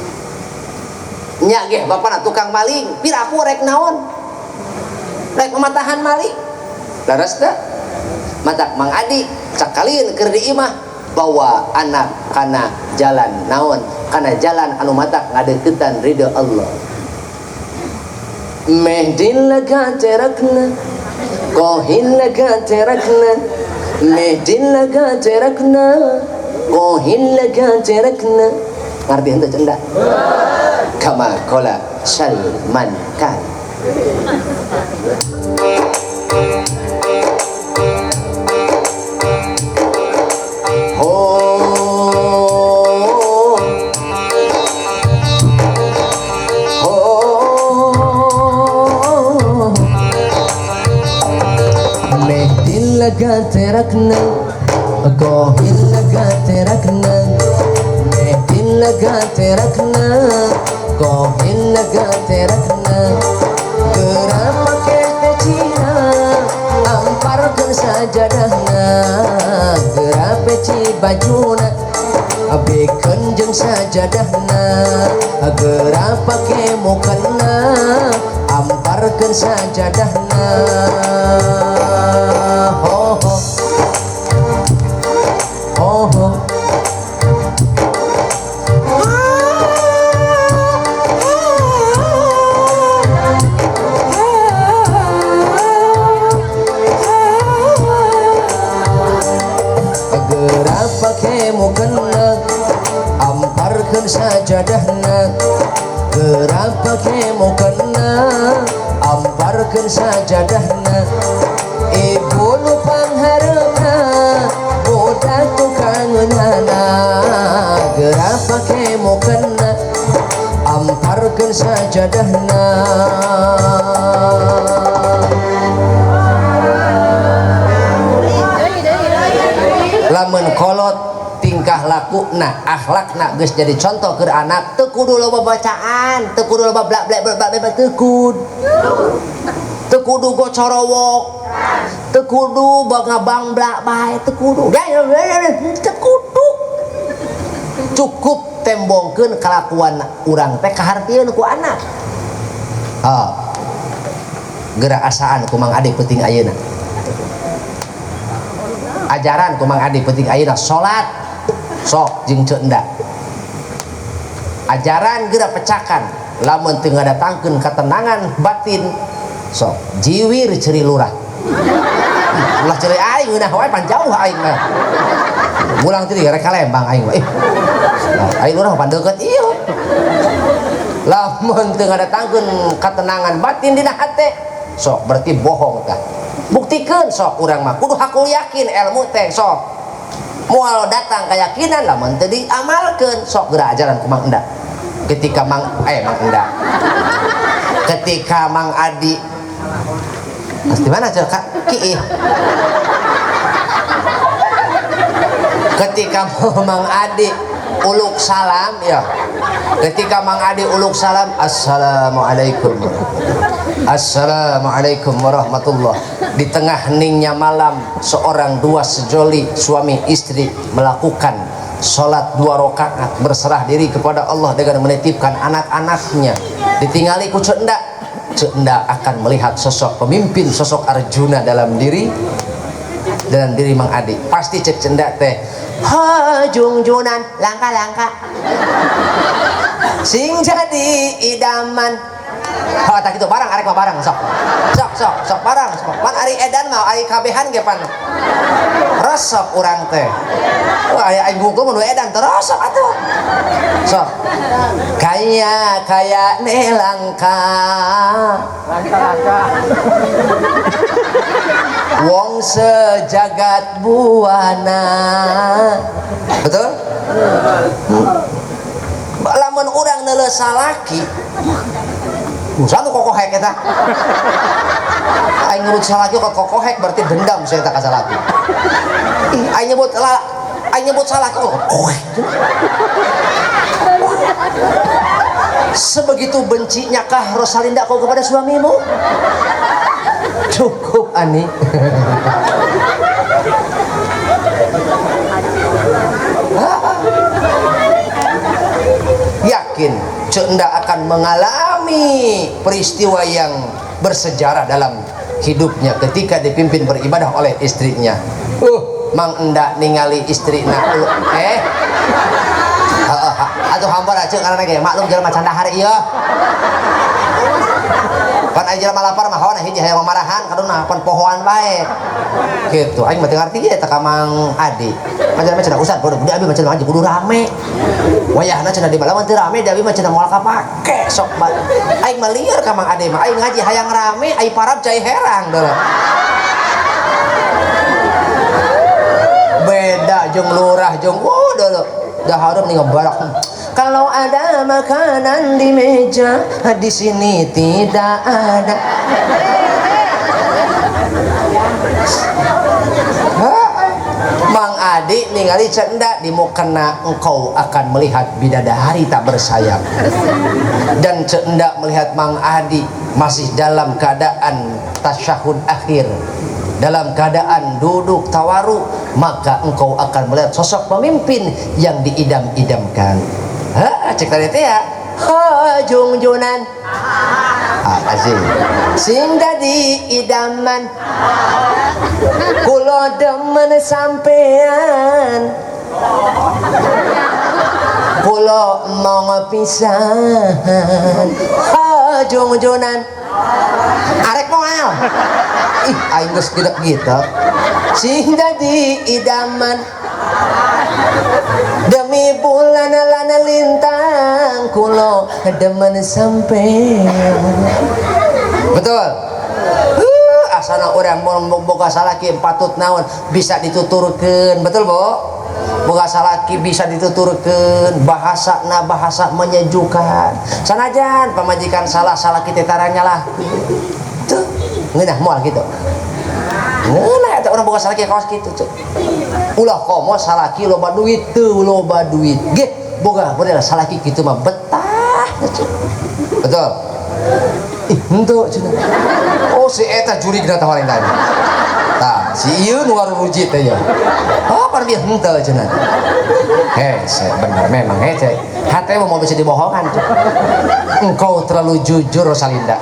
nya ge bapana tukang maling piraku rek naon, rek pematahan maling laras teh. Matak Mang Adi sakalian keur di imah bawa anak kana jalan naon, kana jalan anu matak ngadeuketan ridho Allah. Mehdin laga terakna kohin laga terakna, mehdin laga terakna kohin laga terakna. Ngarti henteu cendak? Kama qala Salman Khan. लगा तेरकना कोहिल लगा तेरकना मैं दिल लगा तेरकना कोहिल लगा तेरकना gerapa kete cina amparkan sajadahna gerapa ci bajuna abekan jeung sajadahna gerapa ke mukana amparkan sajadahna. Ho ho ho ho sajadahna gerapa kemo kena amparkeun sajadahna ibu nu pangharepna budak tukangeunana gerapa kemo kena amparkeun sajadahna lamun kolot tingkah laku nah akhlak nak geus jadi contoh ke anak teu kudu loba bacaan teu kudu loba blak blak blak blak teu kudu gocorowok teu kudu ngabang blak bae teu kudu teu kudu cukup tembongkeun kelakuan urang teh kahartieun ku anak gerak asaan ku Mang Ade penting ayeuna ajaran ku Mang Ade penting ayeuna salat sok jeung ceu endak ajaran geura pecakan lamun teu ngadatangkeun ketenangan batin sok jiwir ceri lurah ulah ceri aing geunah wae pan jauh aing mah ulang teh rek ka Lembang aing mah aing lurah pan deukeut ieu lamun teu ngadatangkeun ketenangan batin dina hate sok berarti bohong tah buktikeun sok urang mah kudu hakul yakin ilmu teh sok moal datang keyakinan lamun teu diamalkeun sok geura ajaran ku Mang Enda ketika Mang Enda ketika Mang Adi pasti mana cer kiih ketika Mang Adi uluk salam ya ketika Mang Adi uluk salam assalamualaikum warahmatullah di tengah heningnya malam seorang dua sejoli suami istri melakukan sholat 2 rakaat berserah diri kepada Allah dengan menitipkan anak-anaknya ditinggali ku Cenda akan melihat sosok pemimpin sosok Arjuna dalam diri Mang Adi pasti cek Cenda teh junjunan langka-langka sing jadi idaman tak gitu barang arek mah barang sok barang pan ari edan mah ari kabehan ge pan resep urang teh wah aya aing gungkul mun edan terus sok atuh sok kaya nelangka wong sejagat buana betul lamun urang neuleus salaki satu kokohek eta aing nyebut salaki kok kokohek berarti dendam saya tak salaki aing nyebut salaki kok kokohek sebegitu bencinya kah Rosalinda kau kepada suamimu cukup Ani yakin Cenda akan mengalami peristiwa yang bersejarah dalam hidupnya ketika dipimpin beribadah oleh istrinya. Mang Enda ningali istrina atuh hampura ceuk karena ge maklum jelema candahar ieu. Pan aya jelema lapar mah hawana hiji hayang mamarahan kaduna pan pohoan bae. Gitu aing mah teu ngarti ge eta ka Mang Adi. Panjenengan cenah usah kudu abi mah cenah kudu rame. Wayahna cenah di balawan teu rame abi mah cenah moal kapake sok bae. Aing mah lieur ka Mang Adi mah aing ngaji hayang rame ai parab cai herang deuh. Beda jeung lurah jeung deuh. Dah hareup nih ngebarak. Kalau ada makanan di meja, di sini tidak ada. Mang Adi ningali Cenda di mukena engkau akan melihat bidadari tak bersayang. Dan Cenda melihat Mang Adi masih dalam keadaan tasyahud akhir, dalam keadaan duduk tawaru, maka engkau akan melihat sosok pemimpin yang diidam-idamkan. Cek tadi teh ya jungjunan asing sing dadi idaman kulo demen sampean kulo mau pisan jungjunan arek moal ih aing geus gedek gitu sing dadi idaman Demi bulan lana lintang kulo demen sampai. Betul. Asana orang mau boga salaki patut naon bisa dituturkeun. Betul, Bu? Boga salaki bisa dituturkeun, bahasa menyejukkan. Sanajan pamajikan salah salaki teh taranya lah. Tuh, ngeunah moal gitu. Ngeunah eta urang boga salaki kaos kitu, tuh. Ulah komo salaki loba duit teu loba duit. Ge, boga bener salaki kitu mah betah. Betul. Henteu cenah. Oh si eta juri kena tawarin tadi. Tah, si ieu nu ngaruruji teh ya. Oh, pan dia henteu cenah. Benar memang hece. Hate mau bisa dibohongan. Engkau terlalu jujur Rosalinda.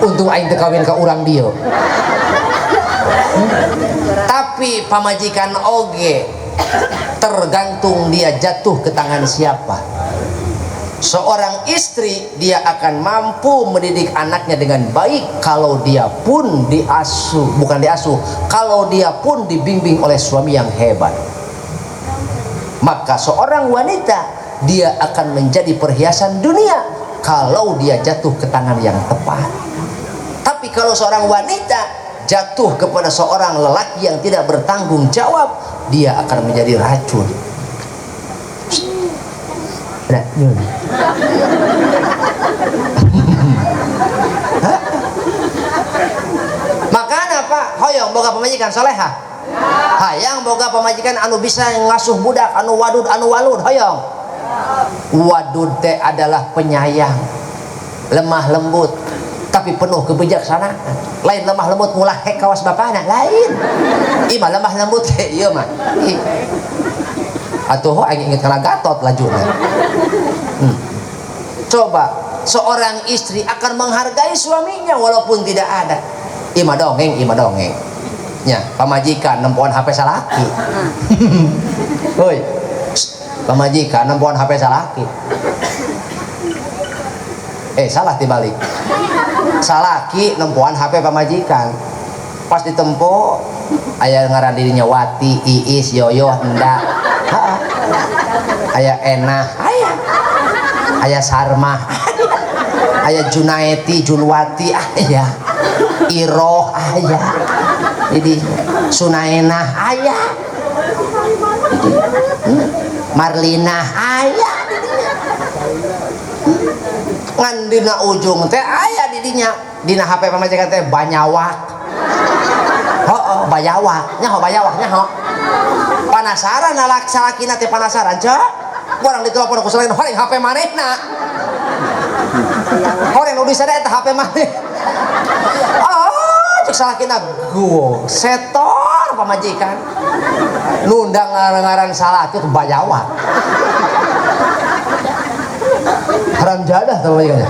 Untung aing teu kawin ka urang dieu. Tapi pamajikan oge tergantung dia jatuh ke tangan siapa. Seorang istri dia akan mampu mendidik anaknya dengan baik kalau dia pun kalau dia pun dibimbing oleh suami yang hebat. Maka seorang wanita dia akan menjadi perhiasan dunia kalau dia jatuh ke tangan yang tepat. Tapi kalau seorang wanita jatuh kepada seorang lelaki yang tidak bertanggung jawab, dia akan menjadi racun. Makanya Pak hoyong boga pamajikan soleha, hayang boga pamajikan anu bisa ngasuh budak anu wadud anu walud. Hoyong wadud teh adalah penyayang, lemah lembut tapi penuh kebijaksanaan. Lain lemah lembut mulah hek kawas bapana, lain ima lemah lembut teh ieu mah atuh aing inget kana Gatot lajuna. Coba seorang istri akan menghargai suaminya walaupun tidak ada. Ima dongeng nya pamajikan nempoan HP salaki. Hoi pamajikan nempoan HP salaki. Salah dibalik. Salaki nempoan HP pamajikan. Pas ditempo aya ngaran dirinya Wati, Iis, Yoyo, Endah. Aya Enah, aya Sarmah, aya Junaeti, Junwati, aya Iroh, aya jadi Sunaenah, aya Marlina, aya ngan dina ujung teh aya didinya dina HP pamajikan teh Banyawak. Bayawak nyaho panasaran lalak salakina teh panasaran cak orang ditelepon ku selain horeng HP manehna horeng nu bisa eta HP maneh cek salakina guo setor pamajikan nundang ngaran salaki teh Bayawak haram jadah teh pamajikan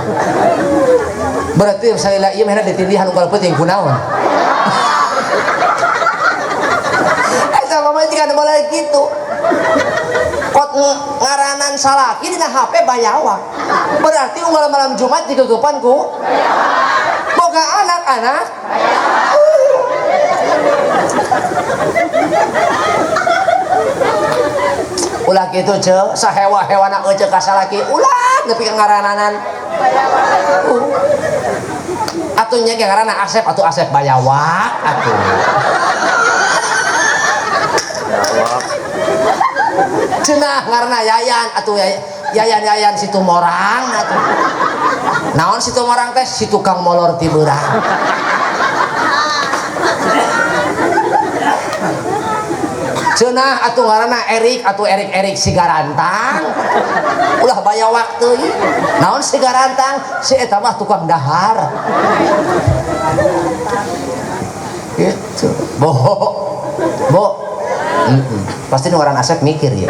berarti salila ieu mehna ditindihan unggal penting kunaon. Pamajikan boleh gitu kot ngaranan salaki dina HP Bayawak berarti unggal malam Jumat digeugepan ku boga anak-anak ulah gitu ce sahewa-hewana ece ka salaki ulah nepi ka ngarananan atuh nya ngaranna Asep atuh Asep Bayawak atuh cenah ngaranna Yayan atuh Yayan situ morang atuh naon situ morang teh si tukang molor ti beurang cenah atuh ngaranna Erik atuh Erik Sigarantang ulah Bayawak teuing naon Sigarantang si eta mah tukang dahar gitu bo pasti orang Asep mikir ya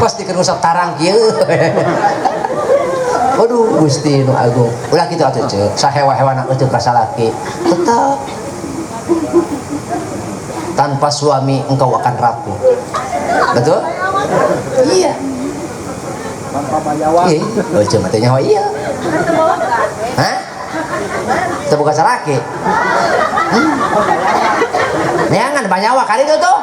pasti kerusak tarang kieu waduh Gusti nu agung ulah kitu atuh ceuk sahewa-hewana atuh ka salaki tetap tanpa suami engkau akan rapuh betul iya tanpa Bayawak iya oh cuma teh nyawa iya hah Itu bukan salaki. Neangan banyawa kali itu tuh.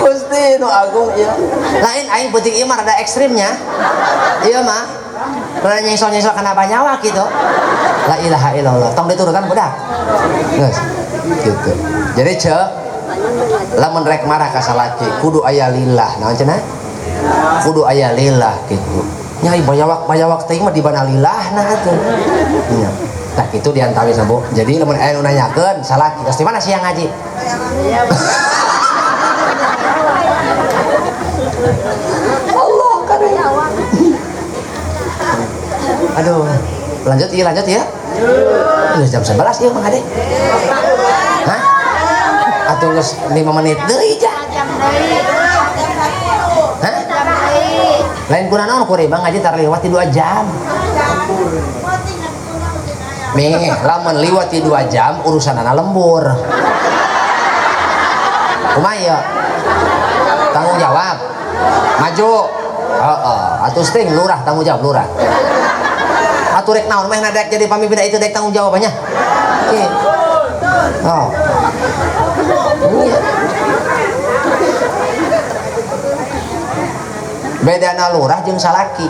Gusti nu agung ya. Lain aing penting ieu mah rada ekstrimnya. Iya mah. Rada nyengsol-nyengsol kana banyawa gitu. La ilaha illallah. Tong diturunkan budak. Geus. Gitu. Jadi cek lamun rek marah ka salaki kudu aya lillah. Naon cenah? Kudu aya lillah gitu. Nyai bayawak teuing mah dibana lilahna atuh. Nya. Tah kitu diantawis Bu. Jadi lamun aya nu nanyakeun salaki geus di mana siang ngaji? Allah karim. Aduh, lanjut ya. Jam 11 ieu Mang Ade. Hah? Atuh geus 5 menit deui ja. Hah? Lain kuna naon ku Bang ngaji tar lewat 2 jam. Meh, lamun liwat 2 jam urusanana lembur. Kumaha ya? Tanggung jawab. Maju. Heeh, atuh sting lurah tanggung jawab lurah. Atuh rek naon meh nadek jadi pamimpin itu dek tanggung jawabannya. Oh. Iya. Bedana lurah jeung salaki.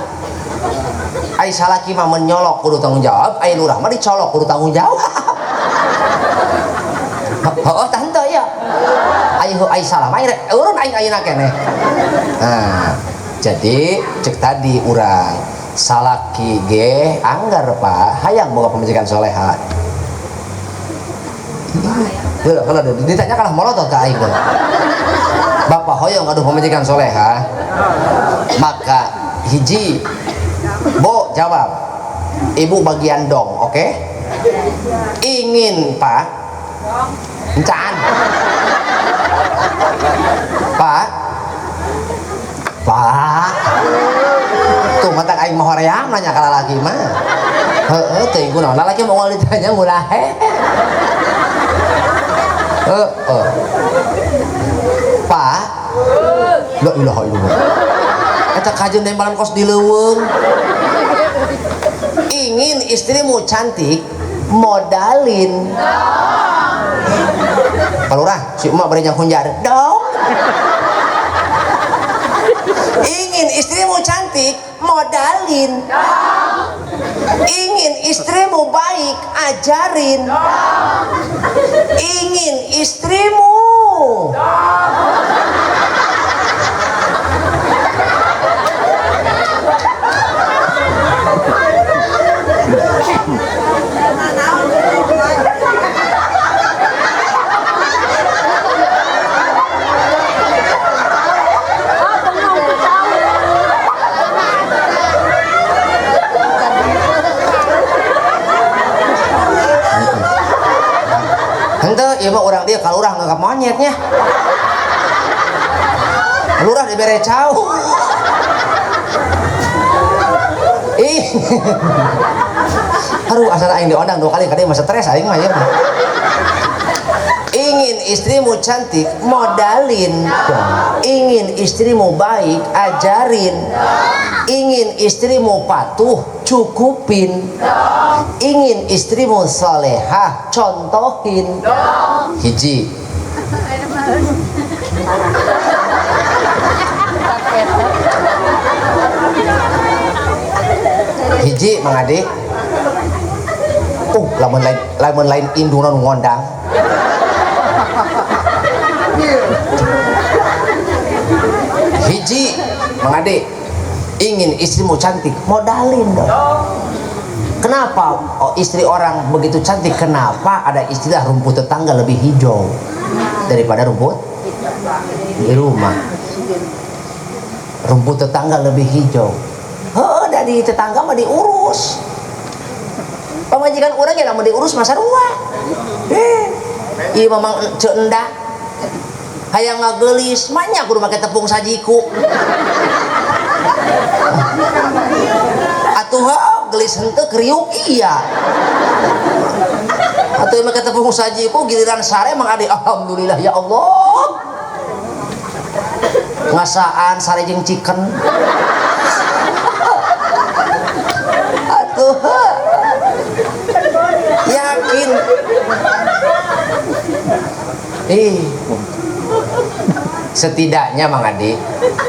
Ai salaki mah menyolok kudu tanggung jawab, ai lurah mah dicolok kudu tanggung jawab. Heuh tah henteu ya. Ai salam ai urun aing ayeuna keneh. Nah, jadi cek tadi urang salaki ge anggar Pak hayang boga pamajikan soleha. Kalau ditanya kalah molotot ka aing. Bapak hoyong aduh pamajikan soleha. Maka hiji Bo jawab. Ibu bagian dong, oke? Ingin Pak? Encan. Pak. Tuh mata aing mah hoream nanya ka lalaki mah. Heeh teh kunaon lalaki mau ditanya mulahe. Pak. La ilaha illallah. Eta kajeun deui malam kos di leuweung. Ingin istrimu cantik, modalin. Palurah, si emak bari nyang hunjar. Dong. Ingin istrimu cantik, modalin. Ingin istrimu baik, ajarin. Ingin istrimu henteu ieu mah urang dia ka lurah nganggap monyetnya. Lurah dibere cau. Aduh asal aing diondang 2 kali ka dieu mah stres aing mah ya. Ingin istrimu cantik, modalin. Ingin istrimu baik, ajarin. Ingin istrimu patuh, cukupin. Ingin istrimu salehah, contohin. Hiji. Hiji Mang Ade. Lamun lain indungan ngondang. Hiji Mang Ade, ingin istrimu cantik, modalin dong. Kenapa istri orang begitu cantik? Kenapa ada istilah rumput tetangga lebih hijau daripada rumput di rumah? Rumput tetangga lebih hijau. Dari tetangga mah diurus. Pamajikan urang ya lamun diurus masa ruah. Ieu mamang ceuk endak. Hayang ngageulis, manya kudu make tepung sajiku. Atuh gelis henteu kriuk iya. Atuh make tepung sajiku giliran sare Mang Ade alhamdulillah ya Allah. ngasaan sare jeung chicken atuh yakin setidaknya Mang Adi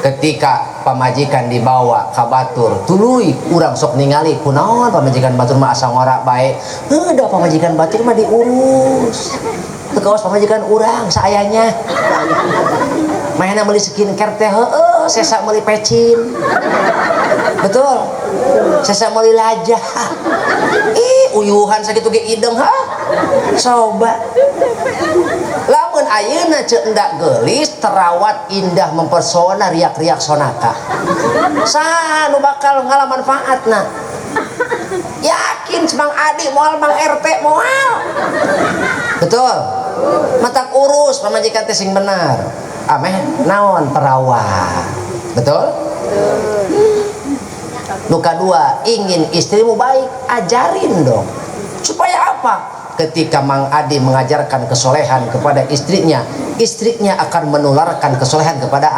ketika pamajikan dibawa ka batur tuluy urang sok ningali kunaon pamajikan batur mah asa ngora bae heuh pamajikan batur mah diurus teu kaos pamajikan urang saayanya mainna meuli skincare teh heueuh sesa meuli pecin betul sesa meuli lajah uyuhan sakitu ge ideng ha coba lamun ayeuna ceuk endak geulis terawat indah mempersona riak-riak sonaka saha nu bakal ngalah manfaatna yakin Mang Adi moal Mang RT moal betul matak urus pamajikan teh sing bener ameh naon terawat betul nu kadua ingin istrimu baik ajarin dong supaya apa ketika Mang Adi mengajarkan kesolehan kepada istrinya akan menularkan kesolehan kepada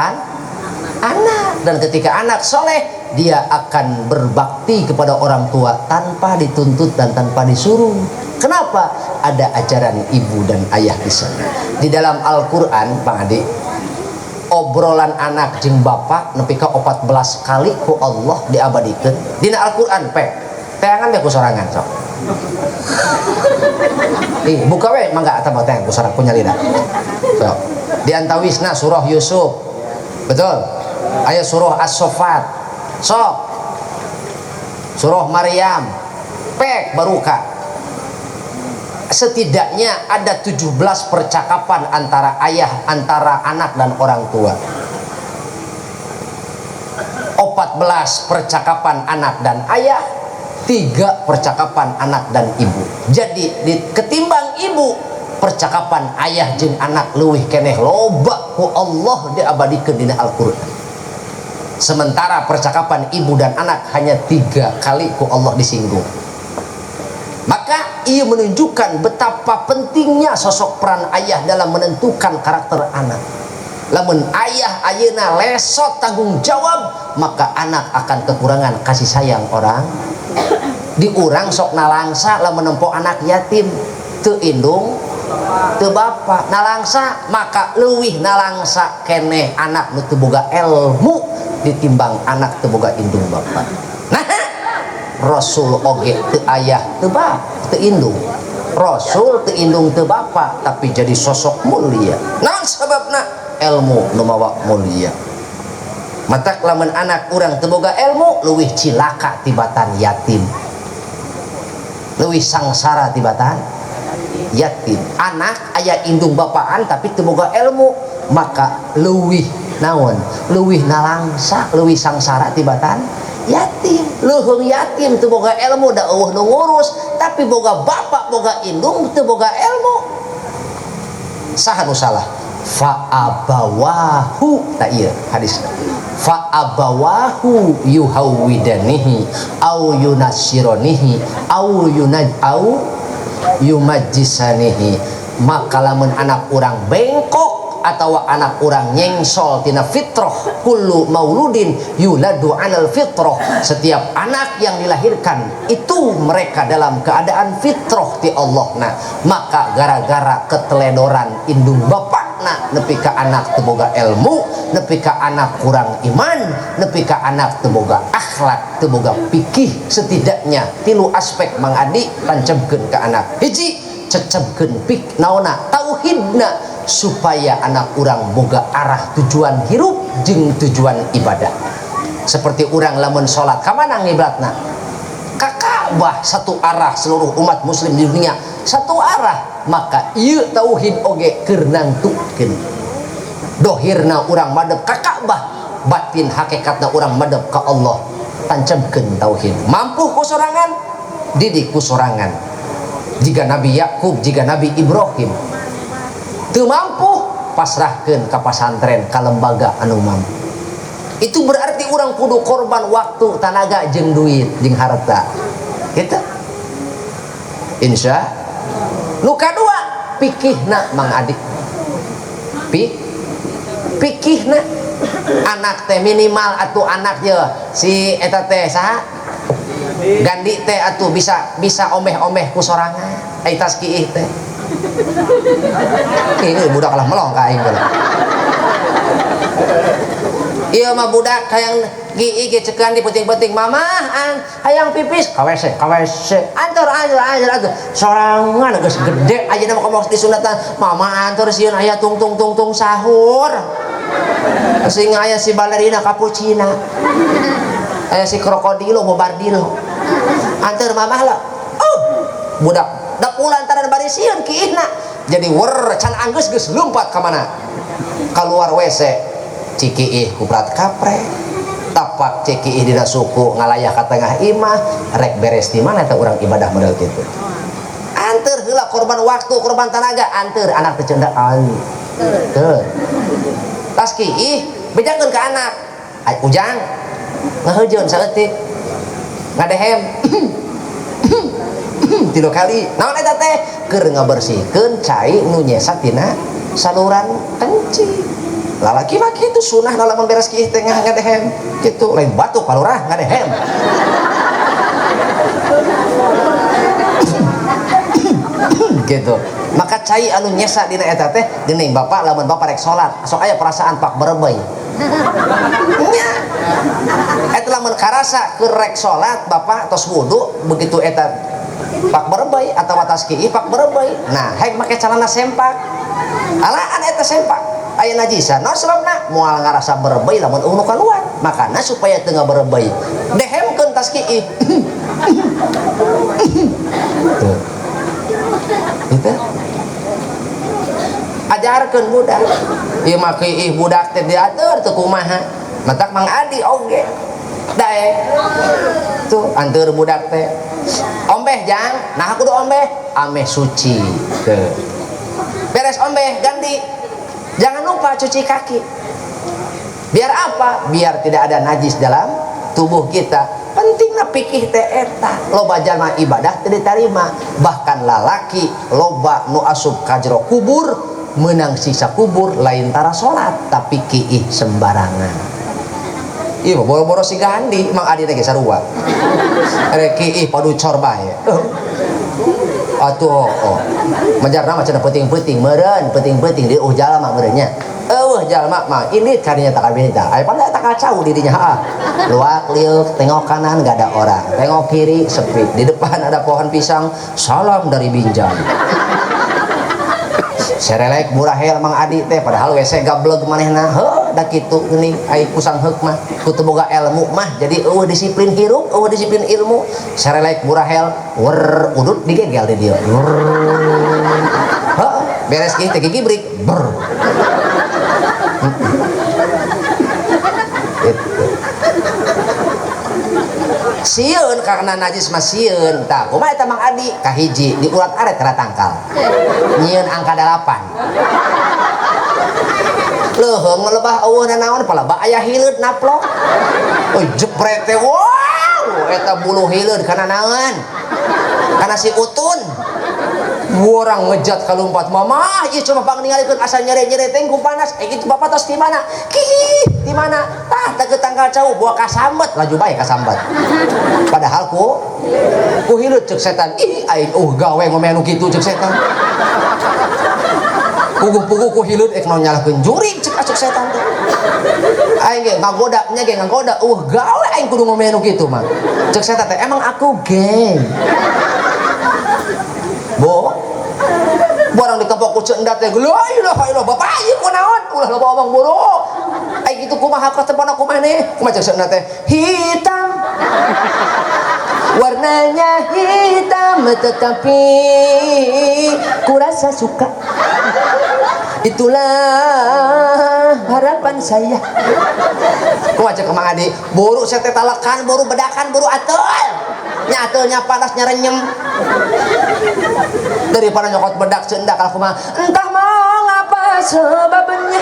anak dan ketika anak soleh dia akan berbakti kepada orang tua tanpa dituntut dan tanpa disuruh. Kenapa? Ada ajaran ibu dan ayah di sana. Di dalam Al-Qur'an Bang Adi obrolan anak jeung bapak nepi ka 14 kali ku Allah diabadikeun dina Al-Qur'an pe teangan be ku sorangan sok buka we mangga eta mah teang ku sorang ku nyalira sok di antawisna surah Yusuf betul aya surah As-Saffat sok surah Maryam pek baruka setidaknya ada 17 percakapan antara ayah, antara anak dan orang tua. 14 percakapan anak dan ayah, 3 percakapan anak dan ibu. Jadi ketimbang ibu, percakapan ayah jeung anak leuwih keneh loba ku Allah diabadikeun dina Al-Qur'an. Sementara percakapan ibu dan anak hanya 3 kali ku Allah disinggung. Maka ia menunjukkan betapa pentingnya sosok peran ayah dalam menentukan karakter anak. Lamun ayah ayeuna lesot tanggung jawab, maka anak akan kekurangan kasih sayang orang. Di urang sok nalangsa lamun nempo anak yatim teu indung teu bapa nalangsa, maka leuwih nalangsa keneh anak nu teu boga ilmu ditimbang anak teu boga indung bapa. Nah, Rasul oge teu ayah teu bapa teu indung. Rasul teu indung teu bapa tapi jadi sosok mulia. Naon sababna? Ilmu nu mawa mulia. Matak lamun anak urang teu boga ilmu leuwih cilaka tibatan yatim. Leuwih sangsara tibatan yatim. Anak aya indung bapaan tapi teu boga ilmu, maka leuwih naon? Leuwih nalangsa, leuwih sangsara tibatan yatim. Leuheung yatim teu boga ilmu da eueuh nu ngurus, tapi boga bapak boga indung teu boga ilmu. Saha nu salah? Fa abawahu ta ieu hadis. Fa abawahu yuhawwidanihi au yunassiranihi au yumajjisanihi. Maka lamun anak urang bengkok atau anak orang nyengsol tina fitrah, kullu mauludin yuladu anal fitrah, setiap anak yang dilahirkan itu mereka dalam keadaan fitrah ti Allah. Nah, maka gara-gara keteledoran indung bapakna nepi ka anak teu boga ilmu, nepi ka anak kurang iman, nepi ka anak teu boga akhlak, teu boga pikih, setidaknya 3 aspek Mang Adi pancemkeun ka anak. Hiji, cecemkeun pik naona tauhidna supaya anak orang boga arah tujuan hirup jeung tujuan ibadah. Seperti orang lamun salat ka mana ngiblatna? Ka Ka'bah, satu arah seluruh umat muslim di dunia satu arah. Maka ieu tauhid oge keur nangtukeun. Dohirna urang madep ka Ka'bah, batin hakikatna urang madep ka Allah. Tancemkeun tauhid. Mampu ku sorangan, didik ku sorangan. Jika Nabi Yakub, jika Nabi Ibrahim teu mampu, pasrahkeun ka pasantren, ka lembaga anu mampu. Itu berarti urang kudu korban waktu, tenaga jeung duit jeung harta. Gitu. Insya. Nu kadua, pikihna Mang Adi. Pikihna anak teh minimal atuh anak ye si eta teh saha gandi teh atuh bisa omeh-omeh ku sorangan ai tas kiih teh ini budak lah melong ka aing geus ieu mah budak hayang giih ge cekean di penting-penting mama hayang pipis ka WC antor sorangan geus gede ayeuna mah komos disunatan mama antor sieun aya tung sahur sing aya si balerina cappuccina aya si krokodilo bobardilo antar mamah lah budak dak ulantaran bari sieun kiihna jadi wer can anggeus geus lumpat ka mana keluar WC cikiih kuprat kapre tapak cikiih dina suku ngalayah ka tengah imah rek beres di mana eta urang ibadah model kitu anteur heula korban waktu korban tenaga anteur anak teu ceundaan teu tas kiih bejakeun ka anak ai ujang ngaheujeun saeutik ngadehem 3 kali naon eta teh keur ngabersihkeun cai nu nyesa tina saluran kencing lalaki mah kitu sunah lamun beres kiih teh ngadehem kitu lain batuk palurah ngadehem gitu maka cai anu nyesa dina eta teh geuning bapak lamun bapak rek salat sok aya perasaan pak berebay nya eta lamun karasa keur rek salat bapak tos wudu begitu eta pak berebay atawa tas kiih pak berebay nah hayang make calana sempak alaan eta sempak aya najisan naon sebabna moal ngarasa berebay lamun unu kaluar makana supaya teu ngaberebay dehemkeun tas kiih tuh gitu ajarkeun budak ieu mah kiih budak teh diatur teu kumaha matak Mang Adi oge dae tuh anteur budak teh ombeh jang nah kudu ombeh ameh suci tuh beres ombeh ganti jangan lupa cuci kaki biar apa biar tidak ada najis dalam tubuh kita pentingna pikih teh eta loba jalma ibadah teu ditarima bahkan lalaki loba nu asup ka jero kubur meunang siksa kubur lain tara salat tapi kiih sembarangan ieu boro-boro si gandi Mang Adi teh ge sarua rek kiih padu cor bae atuh majarna mah cenah penting-penting meureun penting-penting di jalma meureun nya jalma mah ini kadinya tak kabineta aya pada tak kacau di dinya luak liuk tengok kanan gak ada orang tengok kiri sepi di depan ada pohon pisang salam dari Binjai serelek murahel Mang Adi teh padahal WC gableg manehna heuh da kitu geuning ai kusang heuk mah kudu boga ilmu mah jadi disiplin hirup disiplin ilmu serelek murahel wer udut digegel di dieu heuh beres kieu teh gigi brik ber sieun karena najis mah sieun tah kumaha eta Mang Adi kahiji di ulat aret kana tangkal nyieun angka 8 leuheung lebah eueuhna naon palebah aya hileud naplok jepret teh wow eta bulu hileud kana naon kana si utun orang ngejat kalumpat mama ieu cuma bang ningalikeun asa nyere-nyere teh ku panas kitu bapak tos di mana kiih di mana tah teu tanggal cau buah kasambet laju bae kasambet padahal ku hileud ceuk setan ih aing gawe ngomeh anu kitu ceuk setan puguh-puguh ku hileud naon nyalahkeun jurig ceuk setan teh aing ge ngagoda nya ge ngagoda gawe aing kudu ngomeh anu kitu mah ceuk setan teh emang aku geng barang dikepok ku cendat teh la ilaha illallah bapak ieu kunaon ulah loba omong buruk ai kitu kumaha katepana kumaha kumaha ceuk cendat teh hitam warnanya hitam tetapi kurasa suka itulah harapan saya kumaha ceuk Mang Adi buru saya teh talakan buru bedakan buru atul nyatelnya panas nyerenyem daripada nyokot bedak cendak kalau kumaha entah mau ngapa sebabnya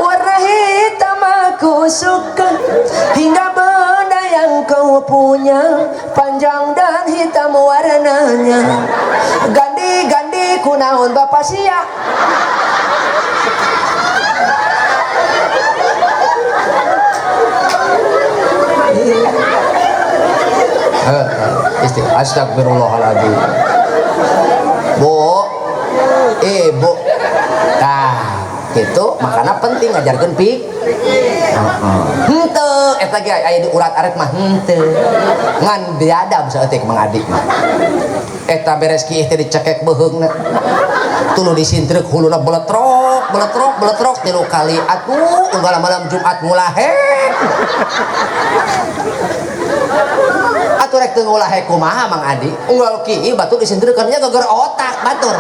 warna hitam aku suka hingga benda yang kau punya panjang dan hitam warnanya gandi-gandi kunaon bapak sia Astagfirullahaladzim. Bu, ibu, nah gitu makanya penting ngajarkan pik. Hente, eta ge aya di urat aret mah hente. Ngan biadab saeutik Mang Adi mah. Eta beres kieu teh dicekek beuheungna. Tuluy disintreuk huluna beletrok 3 kali. Atuh unggal malam Jumat ngulahe. Atuh rek teu ngulahe kumaha Mang Adi? Unggal kieu batur disintreukkeun nya geger otak batur.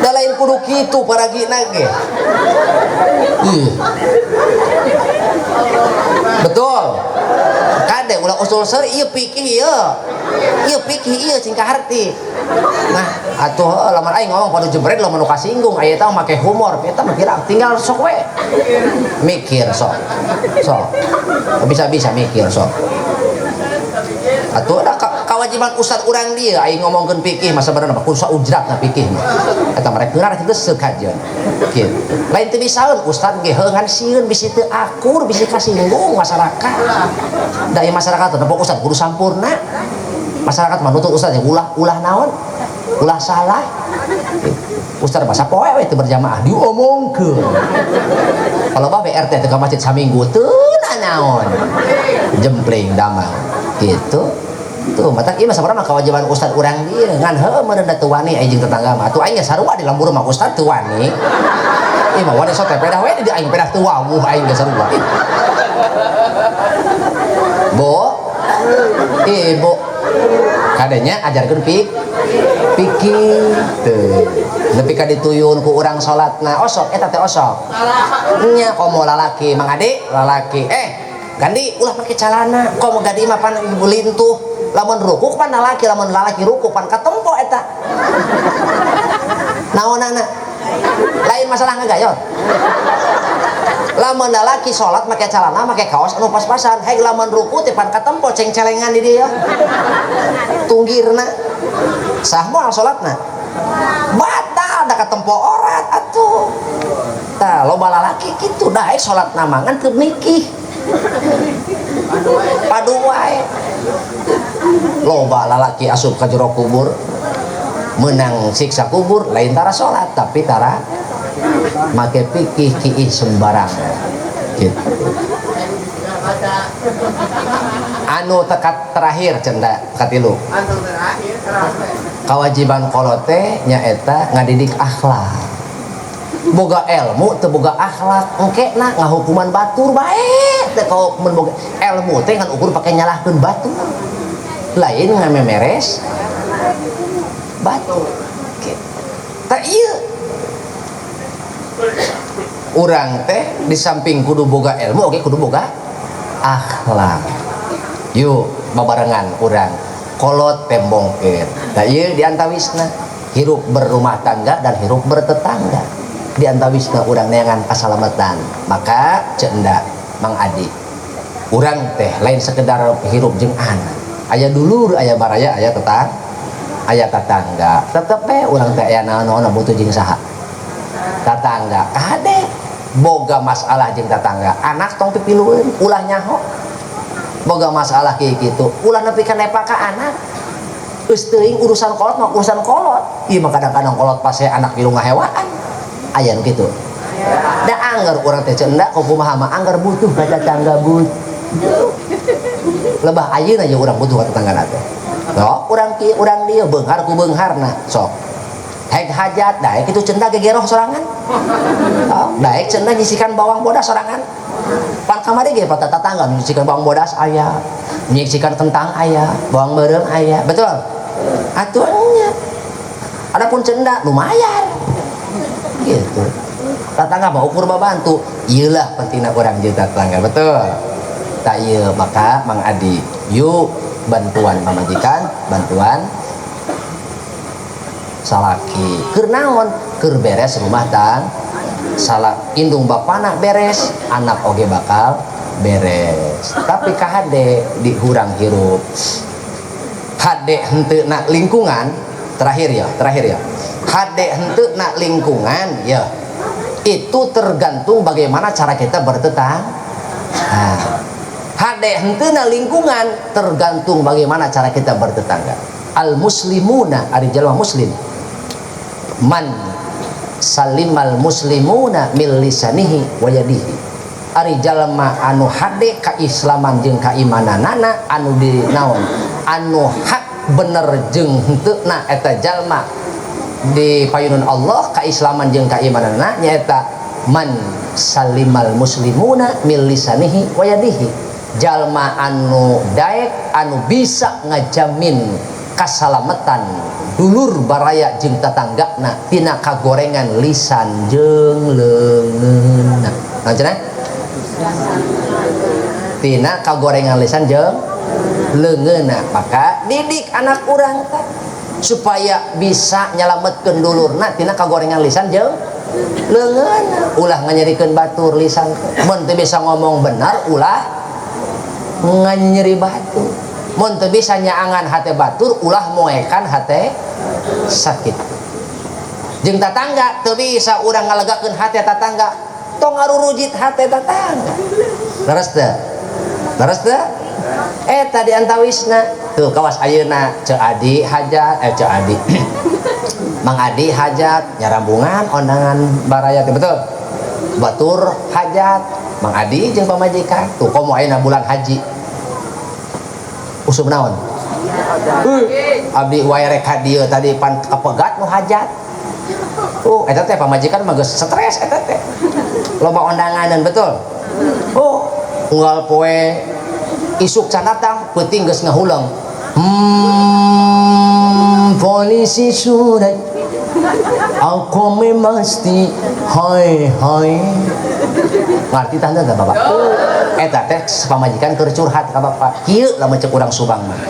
Da lain kudu kitu paragina ge. Betul. Kade ulah usul seur ieu pikih ieu. Ieu pikih ieu cing kaharti. Nah, atuh lamun aing ngomong padu jebret lamun nu kasinggung aya tah make humor, eta mah kira tinggal sok we. Mikir sok. Sok. Bisa-bisa mikir sok. Atuh ada kewajiban ustad urang dia aing ngomongkeun fikih mah sabarana mah kudu ujratna fikih mah eta mah rek beungar kitu sekajeun kitu lain teu bisaeun ustad ge heungan sieun bisi teu akur bisi kasinggung masyarakat da ieu masyarakat teh nepok ustad kudu sampurna masyarakat mah nuntut ustad ulah naon ulah salah ustad basa poe we teu berjamaah diomongkeun kalau bah BRT teh ka masjid saminggu teu naon jempling damang gitu tuh matak ieu mah sabarana kewajiban ustad urang dieu ngan heuh meureun da teu wani aya jeung tetangga mah atuh aing sarua di lembur mah ustad teu wani ieu mah wani sok teh pedah we di aing pedah teu wawuh aing ge sarua Bu ibu kadenya ajarkeun fikih teu nepi ka dituyun ku urang salatna osok eta teh osok nya komo lalaki Mang Adi lalaki Gandi ulah pakai celana komo gadi mah pan ibu lintuh lamun ruku pan lalaki lamun lalaki ruku pan katempo eta naonana lain masalah ngagayot lamun lalaki salat make celana make kaos anu pas-pasan hei lamun ruku teh pan katempo ceng-celengan di dieu tunggirna sah moal salatna batal da katempo orat atuh tah loba lalaki kitu daek salatna mangan teu mikih padu wae loba lalaki asup ka jero kubur menang siksa kubur lain tara salat tapi tara make fikih kiih sembarangan gitu. Anu tekat terakhir cendak katilu kewajiban kolot teh nyaeta ngadidik akhlak boga ilmu teu boga akhlak engke na ngahukuman batur bae teh kalau boga ilmu teh ngan ukur pake nyalahkeun batur lain ngamemeres batur tah ieu urang teh di samping kudu boga ilmu oke kudu boga akhlak yuk babarengan urang kolot tembongkeun tah ieu diantawisna hirup berumah tangga dan hirup bertetangga di antawisna urang neangan kasalamatan maka cendak Mang Adi urang teh lain sekedar hirup jeung anak aya dulur aya baraya aya tetangga tetep teh urang teh aya naon-naon butuh jeung saha tetangga kade boga masalah jeung tetangga anak tong pipilueun ulah nyaho boga masalah kieu kitu ulah nepi ka nepa ka anak geus teuing urusan kolot mah urusan kolot ieu mah kadang-kadang kolot pase anak pilu ngahewaan aya nu kitu da anggar urang teh cendak kumaha mah anggar butuh ka tetangga butuh lebah ayeuna jeung urang butuh ka tetanggana teh sok urang kieu urang dieu beunghar ku beungharna sok hek hajat daek kitu cendak gegeroh sorangan daek cendak nyisikan bawang bodas sorangan pan kamari ge pada tetangga nyisikan bawang bodas aya nyisikan kentang aya bawang beureum aya betul atuh nya adapun cendak lumayan gitu tetangga mah ukur babantu ieulah pentingna urang jeung tetangga betul tak ieu maka Mang Adi yuk bantuan pamajikan bantuan salaki keur naon keur beres rumah tang salah indung bapana beres anak oge bakal beres tapi ka hade di hurang hirup hade henteu na lingkungan terakhir ya hade henteu na lingkungan ya itu tergantung bagaimana cara kita bertetangga hade henteuna lingkungan tergantung bagaimana cara kita bertetangga. Al muslimuna ari jalma muslim man salimal muslimuna mil lisanihi wa yadihi. Ari jalma anu hade kaislaman jeung kaimananana anu dinaon anu hak bener jeung henteuna eta jalma di payunan Allah kaislaman jeung kaimananana nyaeta man salimal muslimuna mil lisanihi wa yadihi. Jalma anu daek anu bisa ngajamin kasalamatan dulur baraya jeung tatanggana tina kagorengan lisan jeung leungeunna. Naon cenah? Tina kagorengan lisan jeung leungeunna. Maka didik anak urang teh supaya bisa nyalametkeun dulurna tina kagorengan lisan jeung leungeunna. Ulah nganyerikeun batur lisan. Mun teu bisa ngomong benar ulah nganyeri batur. Mun teu bisa nyaangan hate batur ulah moekan hate sakit. Jeung tatangga teu bisa urang ngalegakeun hate tatangga, tong arurujit hate tatangga. Leres teu? Leres teu? Eta di antawisna tuh kawas ayeuna Ceu Adi hajat Ceu Adi Mang Adi hajat nyarambungan ondangan baraya teh betul. Batur hajat Mang Adi jeung pamajikan tuh komo ayeuna bulan haji usum naon abdi wae rek ka dieu tadi pan kapegat nu hajat eta teh pamajikan mah geus stres eta teh loba ondanganan betul. Unggal poe isuk can datang peuting geus ngahulang polisi surat aku mesti hai hai ngarti tanda enggak bapak? Eta teh pamajikan keur curhat ka bapak kieu lamun ceuk urang Subang mah.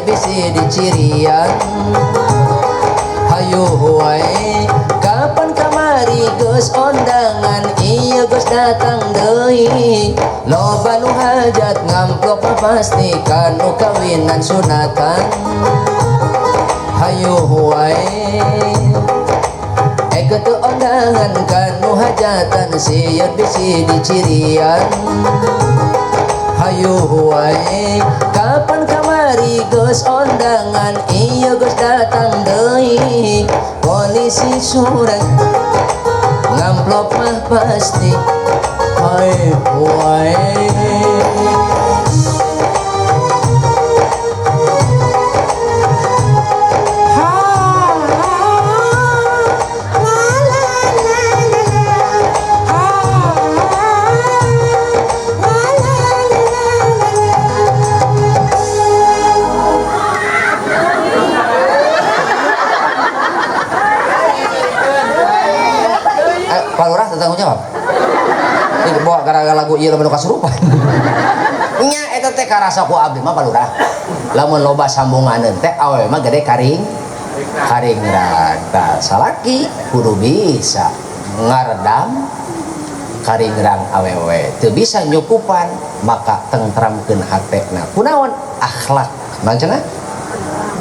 Bisi dicirian hayu wae kapan kamari geus ondangan ieu geus datang deui loba nu hajat ngamplop pasti kanu kawinan sunatan hayu wae teu ondangan kanu hajatan sieun bisi dicirian hayu wae kapan kamari geus ondangan ieu geus datang deui polisi surat ngamplop mah pasti hayu wae. Tanggung jawab. Ini bawa gara-gara lagu ieu lamun kasurupan. Nya eta teh karasa ku abdi mah Palurah. Lamun loba sambunganeun teh awewe mah gede karing rang. Salaki kudu bisa ngaredam karingrang awewe. Teu bisa nyukupan maka tentramkeun hatena. Kunaon? Akhlak. Naon cenah?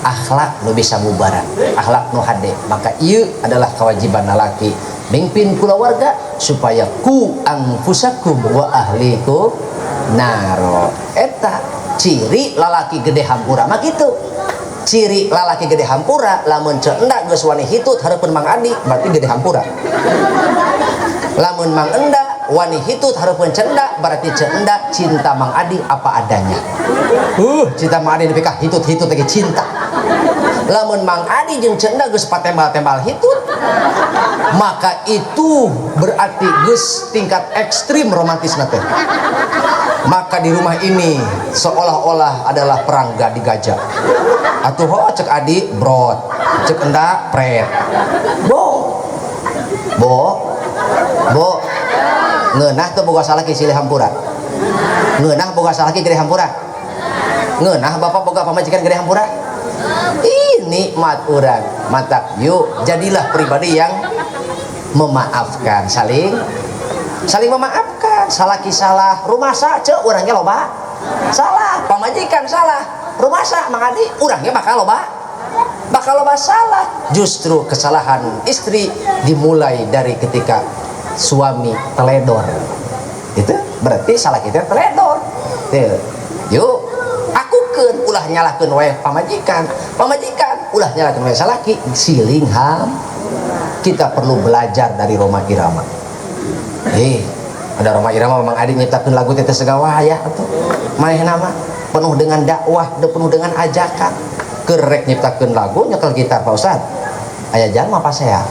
Akhlak nu bisa mubarak, akhlak nu hade. Maka ieu adalah kewajiban lalaki mimpin kulawarga supaya ku anfusakum wa ahlikum naro. Eta ciri lalaki gede hampura mah kitu. Ciri lalaki gede hampura lamun ceundak geus wani hitut hareupeun Mang Adi berarti gede hampura. Lamun Mang Enda wani hitut hareupeun ceundak berarti ceundak cinta Mang Adi apa adanya. Cinta Mang Adi nepi ka hitut-hitut lagi cinta. lamun Mang Adi jeung Cenda geus patembal-tembal hitut, maka itu berarti geus tingkat ekstrim romantis teh. Maka di rumah ini seolah-olah adalah perang gadi gajah. Atuh ho cek Adi brot, cek Enda pret. Bo ngeunah teu boga salaki silih hampura. Ngeunah boga salaki gede hampura. Ngeunah bapak boga pamajikan gede hampura. Nikmat urang mantap. Yuk jadilah pribadi yang memaafkan, saling memaafkan. Salaki salah rumasa cek urangnya loba salah, pamajikan salah rumasa Mang Adi urangnya bakal loba salah. Justru kesalahan istri dimulai dari ketika suami teledor, itu berarti salah kita teledor. Yuk ulah nyalahkeun wae pamajikan ulah nyalahkeun wae salaki siling ham. Kita perlu belajar dari Roma Irama. Ada Roma Irama Mang Adi nyiptakeun lagu teh segawaya atuh. Manehna mah penuh dengan dakwah, penuh dengan ajakan. Kerek nyiptakeun lagu nyekel gitar Pak Ustad. Aya jalma pasea.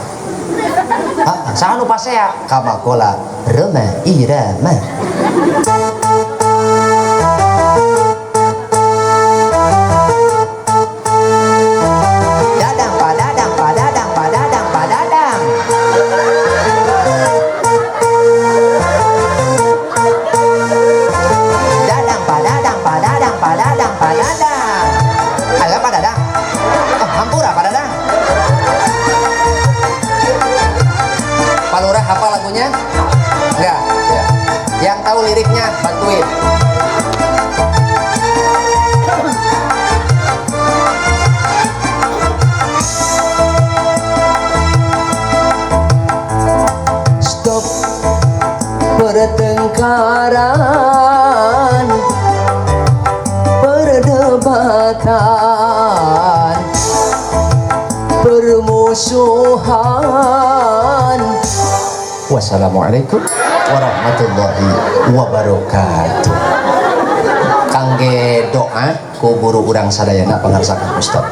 Saha nu pasea? Kamakola Roma Irama. Apa lagunya? Enggak ya. Yang tahu liriknya bantuin. Stop pertengkaran, perdebatan, permusuhan. Wassalamualaikum warahmatullahi wabarakatuh. Kangge doa ku guru urang sadayana pangarsakan Ustaz.